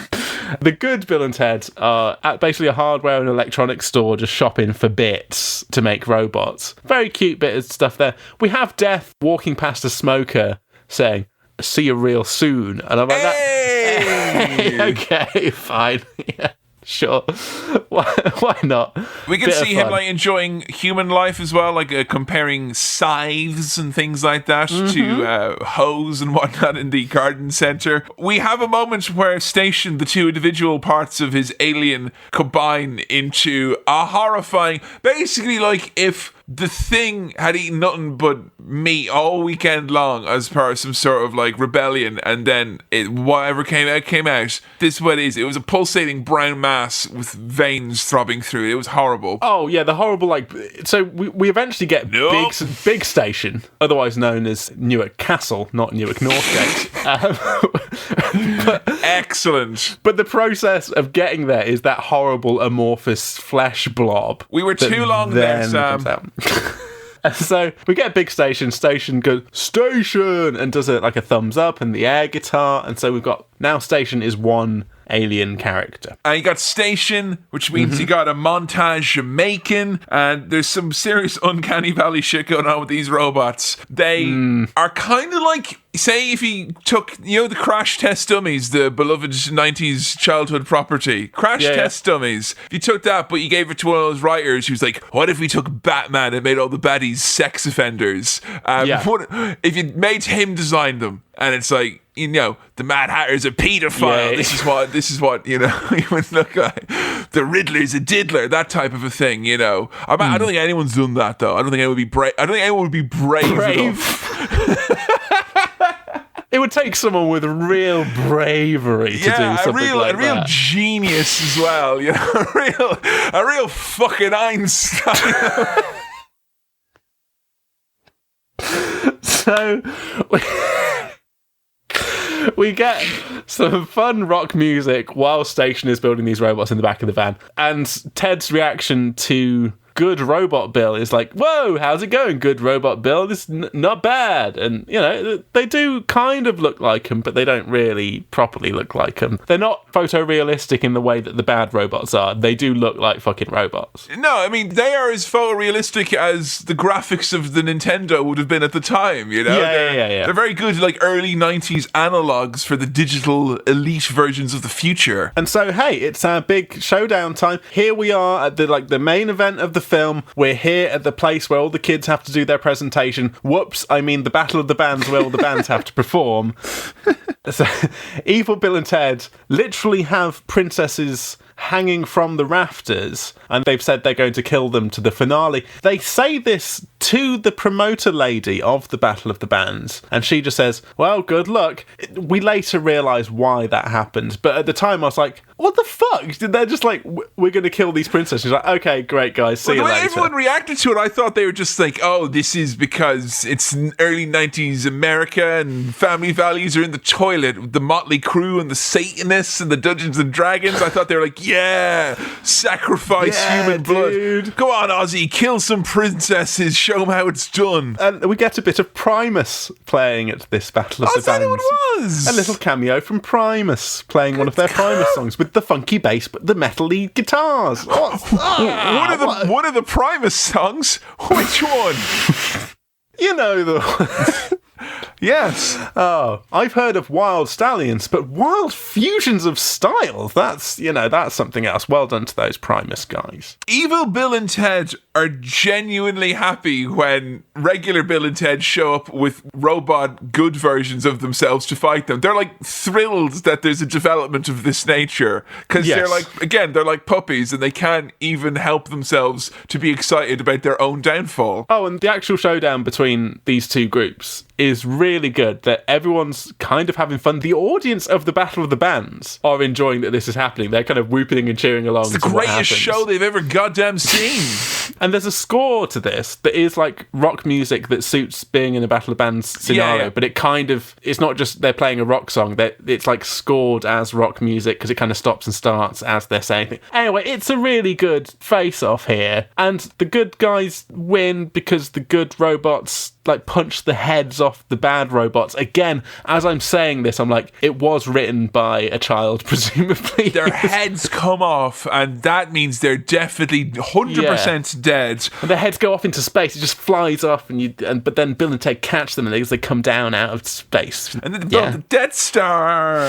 The good Bill and Ted are at basically a hardware and electronics store just shopping for bits to make robots. Very cute bit of stuff there. We have Death walking past a smoker saying, "See you real soon." And I'm like, hey, okay, fine. Yeah, sure. Why not? We can Bit see of him fun. like enjoying human life as well, like comparing scythes and things like that to hoes and whatnot in the garden centre. We have a moment where Station, the two individual parts of his alien, combine into a horrifying, basically like if the Thing had eaten nothing but meat all weekend long as part of some sort of like rebellion, and then whatever came out. This is what it is. It was a pulsating brown mass with veins throbbing through it. It was horrible. Oh yeah, the horrible so we eventually get Nope. big Station, otherwise known as Newark Castle, not Newark Northgate. Excellent. But the process of getting there is that horrible amorphous flesh blob. We were that too long there, then Sam. comes out. And so we get a big Station goes, "Station!" and does it like a thumbs up and the air guitar. And so we've got, now Station is one alien character. And you got Station, which means you got a montage of Jamaican, and there's some serious uncanny valley shit going on with these robots. They are kind of like, say if you took, the crash test dummies, the beloved 90s childhood property, test dummies. If you took that, but you gave it to one of those writers who's like, what if we took Batman and made all the baddies sex offenders? What if you made him design them? And it's like, the Mad Hatter's a paedophile. Yeah. This is what, he would look like. The Riddler's a diddler, that type of a thing, I don't think anyone's done that, though. I don't think anyone would be brave enough. It would take someone with real bravery to do something like a real that. genius as well, a real fucking Einstein. So we get some fun rock music while Station is building these robots in the back of the van. And Ted's reaction to good Robot Bill is like, "Whoa, how's it going, good Robot Bill? This is not bad." And, they do kind of look like him, but they don't really properly look like him. They're not photorealistic in the way that the bad robots are. They do look like fucking robots. No, I mean, they are as photorealistic as the graphics of the Nintendo would have been at the time, Yeah. They're very good, like, early 90s analogs for the digital elite versions of the future. And so, hey, it's our big showdown time. Here we are at the main event of the film. We're here at the place where all the kids have to do their presentation. Whoops, I mean the Battle of the Bands where all the bands have to perform. So, evil Bill and Ted literally have princesses hanging from the rafters, and they've said they're going to kill them to the finale. They say this to the promoter lady of the Battle of the Bands, and she just says, "Well, good luck." We later realise why that happened, but at the time I was like, what the fuck? They're just like, we're going to kill these princesses. She's like, okay, great guys, see you The way later. everyone reacted to it, I thought they were just like, oh, this is because it's early 90s America and family values are in the toilet with the Motley Crue and the Satanists and the Dungeons and Dragons. I thought they were like, Yeah, sacrifice human blood. Dude. Go on, Ozzy, kill some princesses, show them how it's done. And we get a bit of Primus playing at this Battle of the Is that Bands. who it was? A little cameo from Primus, playing one of their Primus songs with the funky bass but the metal-y guitars. One of the Primus songs? Which one? You know the... Yes. Oh, I've heard of Wild Stallions, but Wild Fusions of Style, that's something else. Well done to those Primus guys. Evil Bill and Ted are genuinely happy when regular Bill and Ted show up with robot good versions of themselves to fight them. They're like thrilled that there's a development of this nature because they're like puppies and they can't even help themselves to be excited about their own downfall. Oh, and the actual showdown between these two groups is really good, that everyone's kind of having fun. The audience of the Battle of the Bands are enjoying that this is happening. They're kind of whooping and cheering along. It's the greatest show they've ever goddamn seen. And there's a score to this that is like rock music that suits being in a Battle of the Bands scenario, but it's not just they're playing a rock song, it's like scored as rock music because it kind of stops and starts as they're saying things. Anyway, it's a really good face-off here, and the good guys win because the good robots like punch the heads off the bad robots. Again, as I'm saying this, I'm like, it was written by a child, presumably. Their heads come off, and that means they're definitely 100% dead. And their heads go off into space. It just flies off, but then Bill and Ted catch them, and they come down out of space. And then the Death Star.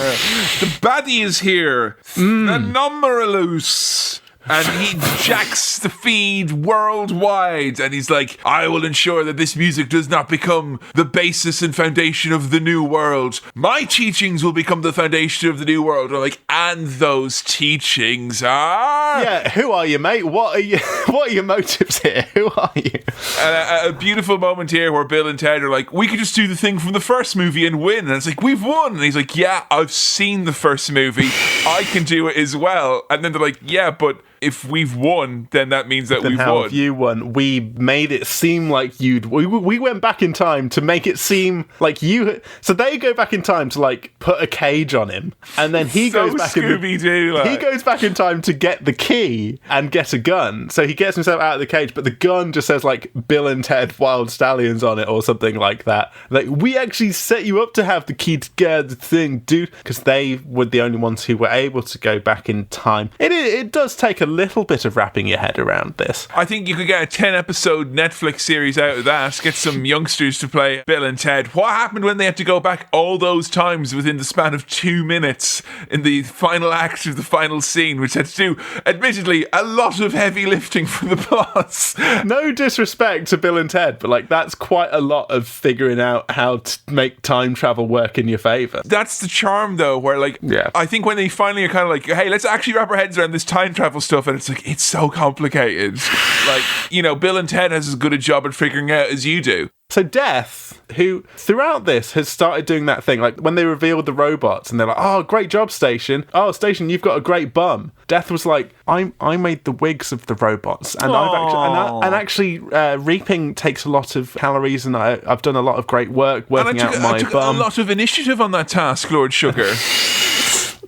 The baddie is here. The number loose. And he jacks the feed worldwide, and he's like, I will ensure that this music does not become the basis and foundation of the new world. My teachings will become the foundation of the new world. I'm like, and those teachings are... Yeah, who are you, mate? What are your motives here? Who are you? A beautiful moment here where Bill and Ted are like, we could just do the thing from the first movie and win. And it's like, we've won. And he's like, yeah, I've seen the first movie. I can do it as well. And then they're like, yeah, but... if we've won, then that means that we've how won. Have you won? We made it seem like you'd... We went back in time to make it seem like you... So they go back in time to, like, put a cage on him, and then he goes back he goes back in time to get the key and get a gun. So he gets himself out of the cage, but the gun just says, like, Bill and Ted Wild Stallions on it or something like that. Like, we actually set you up to have the key to get the thing, dude. Because they were the only ones who were able to go back in time. It does take a little bit of wrapping your head around this. I think you could get a 10-episode Netflix series out of that. Get some youngsters to play Bill and Ted. What happened when they had to go back all those times within the span of 2 minutes in the final act of the final scene, which had to do, admittedly, a lot of heavy lifting for the plots. No disrespect to Bill and Ted, but like that's quite a lot of figuring out how to make time travel work in your favour. That's the charm, though, where like, I think when they finally are kind of like, hey, let's actually wrap our heads around this time travel stuff, and it's like, it's so complicated. Like, you know, Bill and Ted has as good a job at figuring out as you do. So Death, who throughout this has started doing that thing, like when they revealed the robots and they're like, oh, great job, Station. Oh, Station, you've got a great bum. Death was like, I made the wigs of the robots, and actually reaping takes a lot of calories, and I've done a lot of great work working out my bum. A lot of initiative on that task, Lord Sugar.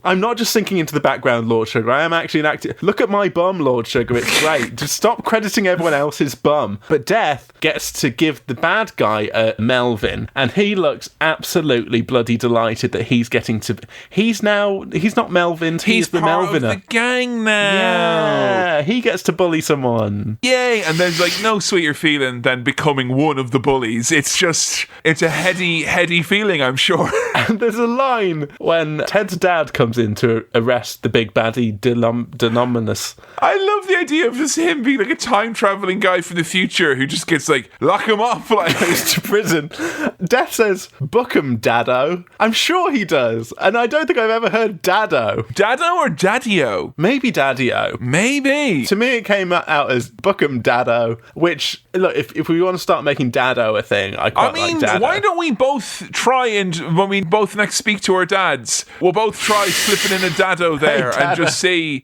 I'm not just sinking into the background, Lord Sugar. I am actually an active... Look at my bum, Lord Sugar. It's great. Just stop crediting everyone else's bum. But Death gets to give the bad guy a Melvin, and he looks absolutely bloody delighted that he's getting to... He's not Melvin, he's the part Melviner. Of the gang now. Yeah, he gets to bully someone. Yay! And there's like no sweeter feeling than becoming one of the bullies. It's a heady feeling, I'm sure. And there's a line when Ted's dad comes in to arrest the big baddie Denominus. I love the idea of just him being like a time traveling guy from the future who just gets like, lock him up, like goes to prison. Death says, book him, Daddo. I'm sure he does, and I don't think I've ever heard Daddo. Daddo or Daddio? Maybe Daddio. Maybe. To me, it came out as book him, Daddo. Which, look, if we want to start making Daddo a thing, I mean, like Daddo. Why don't we both try and when we both next speak to our dads, we'll both try slipping in a dado there and just see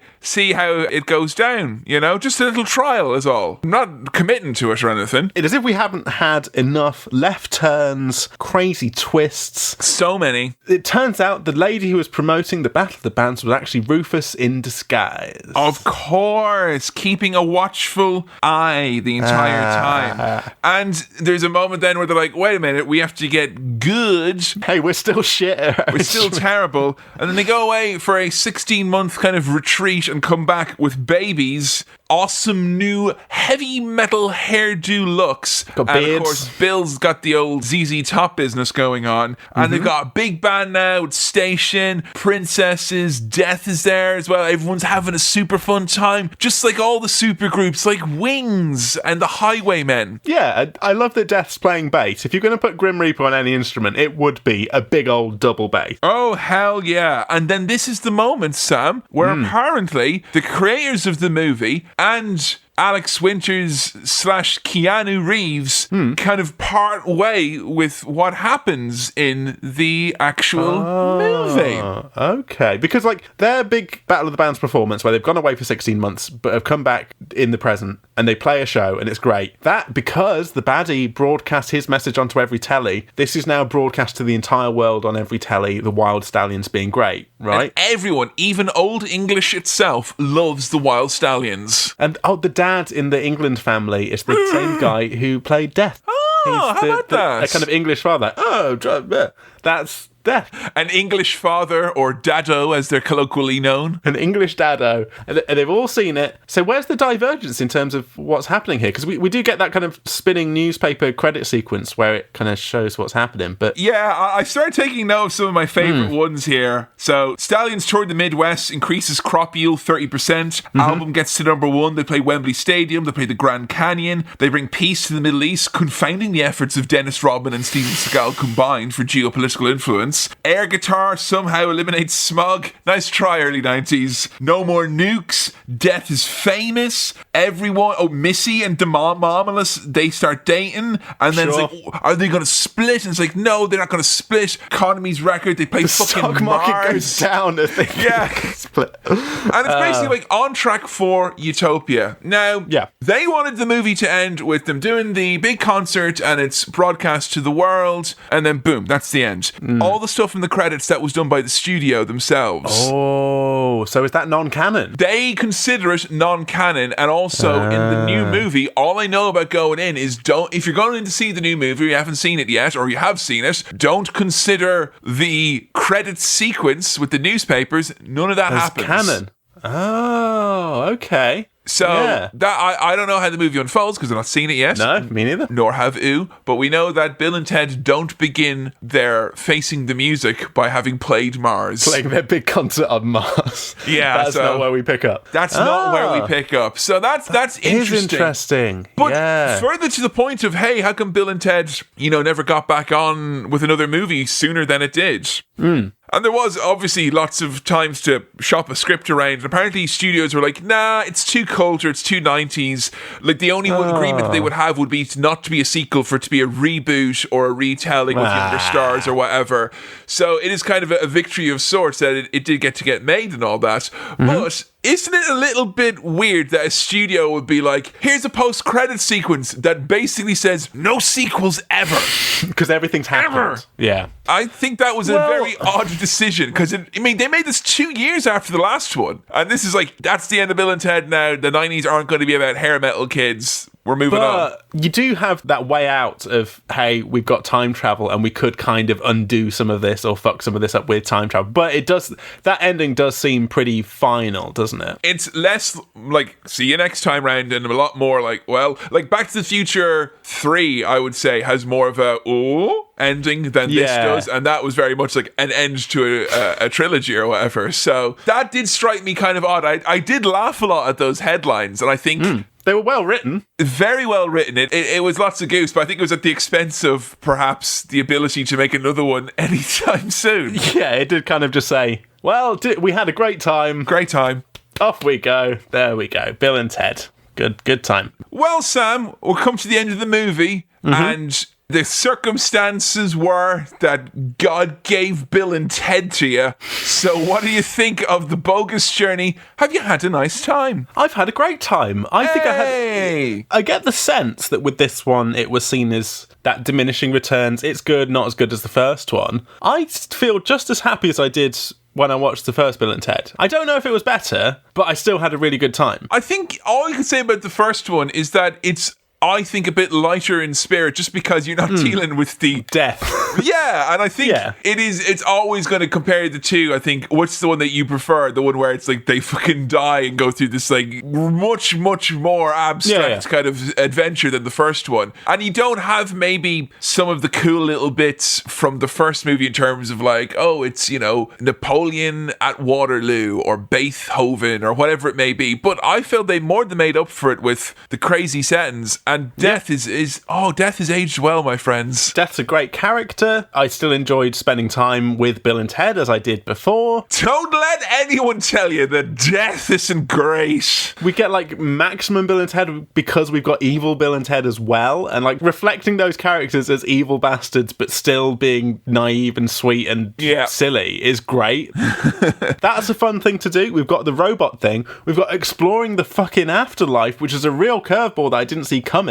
how it goes down, you know? Just a little trial is all. I'm not committing to it or anything. It's as if we haven't had enough left turns, crazy twists. So many. It turns out the lady who was promoting the Battle of the Bands was actually Rufus in disguise. Of course, keeping a watchful eye the entire time. And there's a moment then where they're like, wait a minute, we have to get good. Hey, we're still shit. We're still terrible. And then they go away for a 16-month kind of retreat and come back with babies. Awesome new heavy metal hairdo looks. Got and beards. of course, Bill's got the old ZZ Top business going on. And they've got a big band now with Station, Princesses, Death is there as well. Everyone's having a super fun time. Just like all the super groups, like Wings and the Highwaymen. Yeah, I love that Death's playing bass. If you're going to put Grim Reaper on any instrument, it would be a big old double bass. Oh, hell yeah. And then this is the moment, Sam, where apparently the creators of the movie and Alex Winters / Keanu Reeves kind of part way with what happens in the actual movie. Okay, because like their big Battle of the Bands performance where they've gone away for 16 months but have come back in the present and they play a show and it's great. That, because the baddie broadcast his message onto every telly, this is now broadcast to the entire world on every telly, the Wild Stallions being great, right? And everyone, even Old English itself, loves the Wild Stallions. And the dad in the England family is the same guy who played Death. Oh, how about that? A kind of English father. That's Death. An English father, or Dado as they're colloquially known. An English Dado. And they've all seen it. So where's the divergence in terms of what's happening here? Because we do get that kind of spinning newspaper credit sequence where it kind of shows what's happening. But yeah, I started taking note of some of my favourite ones here. So Stallions toured the Midwest, increases crop yield 30%. Album gets to #1. They play Wembley Stadium. They play the Grand Canyon. They bring peace to the Middle East, confounding the efforts of Dennis Rodman and Steven Seagal combined for geopolitical influence. Air guitar somehow eliminates smog. Nice try, early 90s. No more nukes. Death is famous. Everyone, Missy and Marmalus, they start dating. And then it's like, are they going to split? And it's like, no, they're not going to split. Economy's record, they play fucking stock market Mars. goes down as they split. And it's basically like on track for Utopia. Now, they wanted the movie to end with them doing the big concert and it's broadcast to the world. And then boom, that's the end. All the stuff in the credits that was done by the studio themselves. Oh, so is that non-canon? They consider it non-canon, and also in the new movie, all I know about going in is if you're going in to see the new movie, you haven't seen it yet, or you have seen it, don't consider the credit sequence with the newspapers. None of that happens. Canon. Oh, okay. So that I don't know how the movie unfolds because I've not seen it yet. No, me neither. Nor have you. But we know that Bill and Ted don't begin their facing the music by having played Mars. Playing their big concert on Mars. Yeah, that's not where we pick up. That's not where we pick up. So that's interesting. Is interesting. But further to the point of, hey, how come Bill and Ted, never got back on with another movie sooner than it did? And there was obviously lots of times to shop a script around. And apparently studios were like, nah, it's too culture, it's too 90s. Like the only agreement that they would have would be not to be a sequel, for it to be a reboot or a retelling with younger stars or whatever. So it is kind of a victory of sorts that it did get made and all that. But isn't it a little bit weird that a studio would be like, here's a post-credit sequence that basically says no sequels ever? Because everything's happened. Ever. Yeah. I think that was a very odd decision because, they made this 2 years after the last one. And this is like, that's the end of Bill and Ted now. The 90s aren't going to be about hair metal kids. We're moving on. You do have that way out of, hey, we've got time travel and we could kind of undo some of this or fuck some of this up with time travel. But that ending does seem pretty final, doesn't it? It's less like, see you next time round, and a lot more like, well, like Back to the Future 3, I would say, has more of a ending than this does. And that was very much like an end to a trilogy or whatever. So that did strike me kind of odd. I did laugh a lot at those headlines, and I think... They were well written. Very well written. It was lots of goose, but I think it was at the expense of perhaps the ability to make another one anytime soon. Yeah, it did kind of just say, well, we had a great time. Great time. Off we go. There we go. Bill and Ted. Good time. Well, Sam, we'll come to the end of the movie, and The circumstances were that God gave Bill and Ted to you. So what do you think of the Bogus Journey? Have you had a nice time? I've had a great time. I get the sense that with this one, it was seen as that diminishing returns. It's good, not as good as the first one. I feel just as happy as I did when I watched the first Bill and Ted. I don't know if it was better, but I still had a really good time. I think all you can say about the first one is that it's, I think, a bit lighter in spirit, just because you're not dealing with the death. Yeah, and I think it's always going to compare the two. I think, what's the one that you prefer? The one where it's like they fucking die and go through this like much, much more abstract kind of adventure than the first one. And you don't have maybe some of the cool little bits from the first movie in terms of like, oh, it's, you know, Napoleon at Waterloo or Beethoven or whatever it may be. But I felt they more than made up for it with the crazy settings. And death is death has aged well, my friends. Death's a great character. I still enjoyed spending time with Bill and Ted as I did before. Don't let anyone tell you that death isn't great. We get like maximum Bill and Ted because we've got evil Bill and Ted as well, and like reflecting those characters as evil bastards but still being naive and sweet and silly is great. That's a fun thing to do. We've got the robot thing. We've got exploring the fucking afterlife, which is a real curveball that I didn't see coming.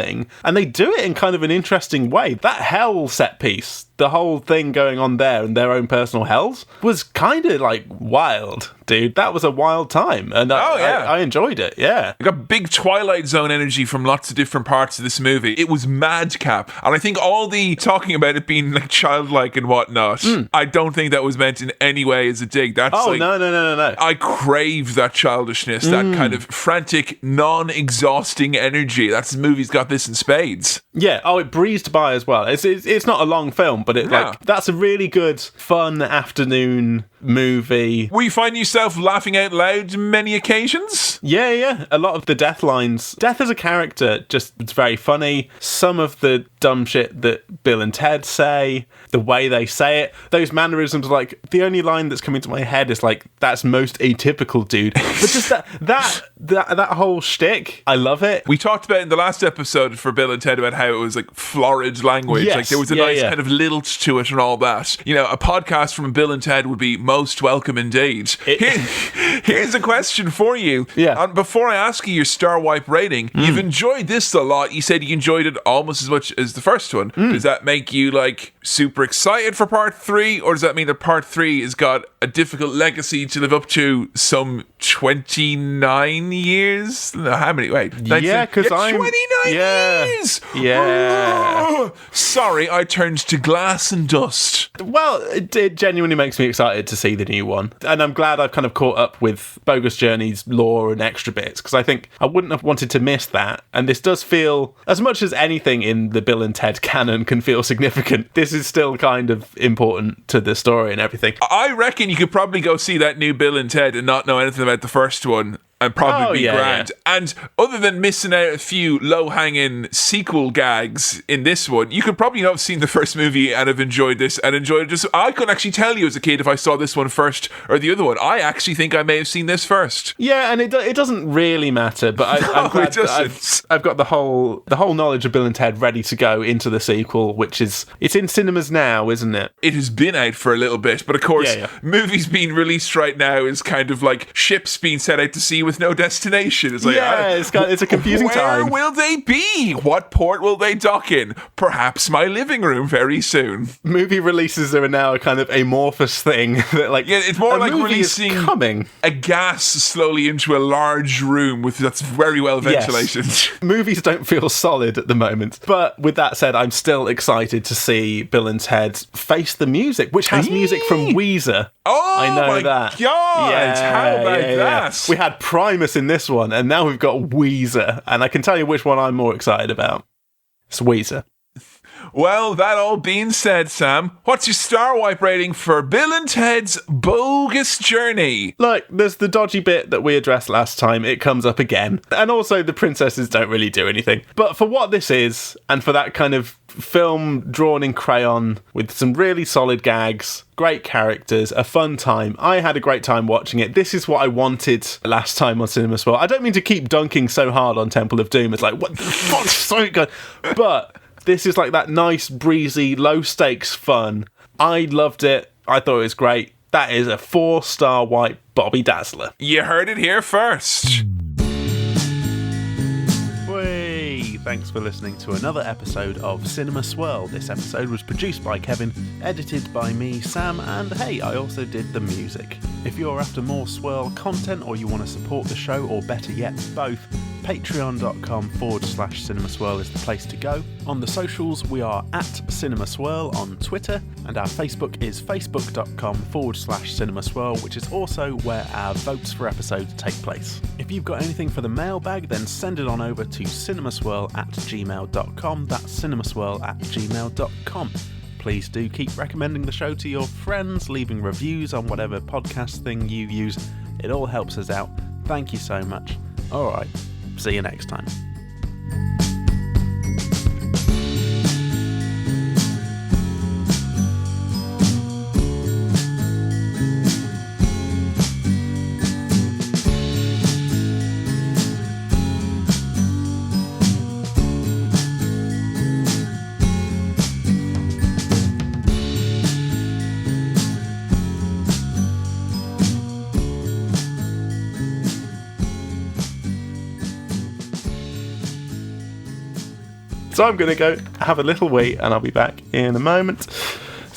And they do it in kind of an interesting way. That hell set piece, the whole thing going on there and their own personal hells, was kind of like wild, dude. That was a wild time. And I enjoyed it, yeah. I got big Twilight Zone energy from lots of different parts of this movie. It was madcap. And I think all the talking about it being like childlike and whatnot, I don't think that was meant in any way as a dig. That's no. I crave that childishness, that kind of frantic, non-exhausting energy. That's the movie's got this in spades. Yeah, it breezed by as well. It's not a long film, but that's a really good, fun afternoon movie. Will you find yourself laughing out loud many occasions? Yeah. A lot of the death lines. Death as a character, it's very funny. Some of the dumb shit that Bill and Ted say, the way they say it, those mannerisms, like, the only line that's coming to my head is like, that's most atypical, dude. But just that whole shtick, I love it. We talked about in the last episode for Bill and Ted about how it was like florid language. Yes. Like there was a nice kind of lilt to it and all that. You know, a podcast from Bill and Ted would be most welcome indeed. Here's a question for you. Yeah. And before I ask you your star wipe rating, you've enjoyed this a lot. You said you enjoyed it almost as much as the first one. Does that make you like super excited for part 3, or does that mean that part 3 has got a difficult legacy to live up to some 29 years? How many? Wait. Yeah, because I'm 29 years! Yeah. Sorry, I turned to glass and dust. Well, it genuinely makes me excited to see the new one. And I'm glad I've kind of caught up with Bogus Journey's lore and extra bits, because I think I wouldn't have wanted to miss that. And this does feel, as much as anything in the Bill and Ted canon can feel significant, this is still kind of important to the story and everything. I reckon you could probably go see that new Bill and Ted and not know anything about the first one and probably be grand. Yeah. And other than missing out a few low-hanging sequel gags in this one, you could probably not have seen the first movie and have enjoyed this and enjoyed it. Just, I couldn't actually tell you as a kid if I saw this one first or the other one. I actually think I may have seen this first. Yeah, and it doesn't really matter, but I'm glad that I've got the whole knowledge of Bill and Ted ready to go into the sequel, which is, it's in cinemas now, isn't it? It has been out for a little bit, but of course, movies being released right now is kind of like ships being set out to sea with no destination. It's like, it's a confusing time. Where will they be? What port will they dock in? Perhaps my living room very soon. Movie releases are now a kind of amorphous thing that, like, it's more like releasing a gas slowly into a large room that's very well ventilated. Yes. Movies don't feel solid at the moment. But with that said, I'm still excited to see Bill and Ted face the music, which has music from Weezer. Oh, I know my that. God! How about that? We had Primus in this one, and now we've got Weezer, and I can tell you which one I'm more excited about. It's Weezer. Well, that all being said, Sam, what's your star wipe rating for Bill and Ted's Bogus Journey? Look, there's the dodgy bit that we addressed last time. It comes up again. And also, the princesses don't really do anything. But for what this is, and for that kind of film drawn in crayon with some really solid gags, great characters, a fun time, I had a great time watching it. This is what I wanted last time on Cinema Swirl. I don't mean to keep dunking so hard on Temple of Doom. It's like, what the fuck? So good. But This is like that nice, breezy, low-stakes fun. I loved it. I thought it was great. That is a 4-star white Bobby Dazzler. You heard it here first. Thanks for listening to another episode of Cinema Swirl. This episode was produced by Kevin, edited by me, Sam, and hey, I also did the music. If you're after more Swirl content or you want to support the show, or better yet, both, patreon.com/Cinema Swirl is the place to go. On the socials, we are at Cinema Swirl on Twitter, and our Facebook is facebook.com/Cinema Swirl, which is also where our votes for episodes take place. If you've got anything for the mailbag, then send it on over to cinemaswirl@gmail.com. That's cinemaswirl@gmail.com. Please do keep recommending the show to your friends, leaving reviews on whatever podcast thing you use. It all helps us out. Thank you so much. Alright, see you next time. So I'm going to go have a little wee and I'll be back in a moment.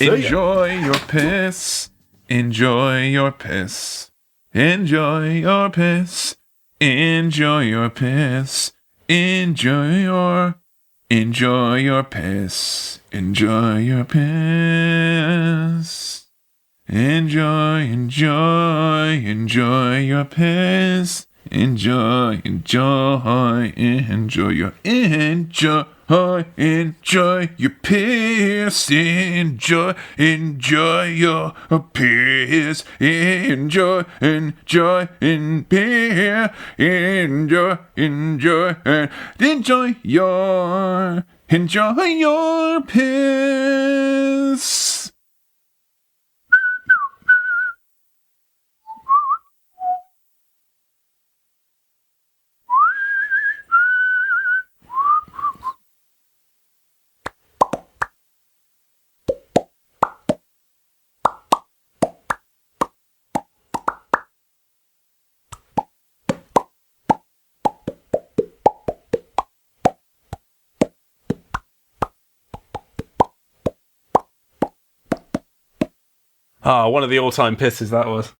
Enjoy your piss. Enjoy your piss. Enjoy your piss. Enjoy your piss. Enjoy your piss. Enjoy your piss. Enjoy your piss. Enjoy your piss. Enjoy your piss. Enjoy your piss. Ah, one of the all-time pisses that was.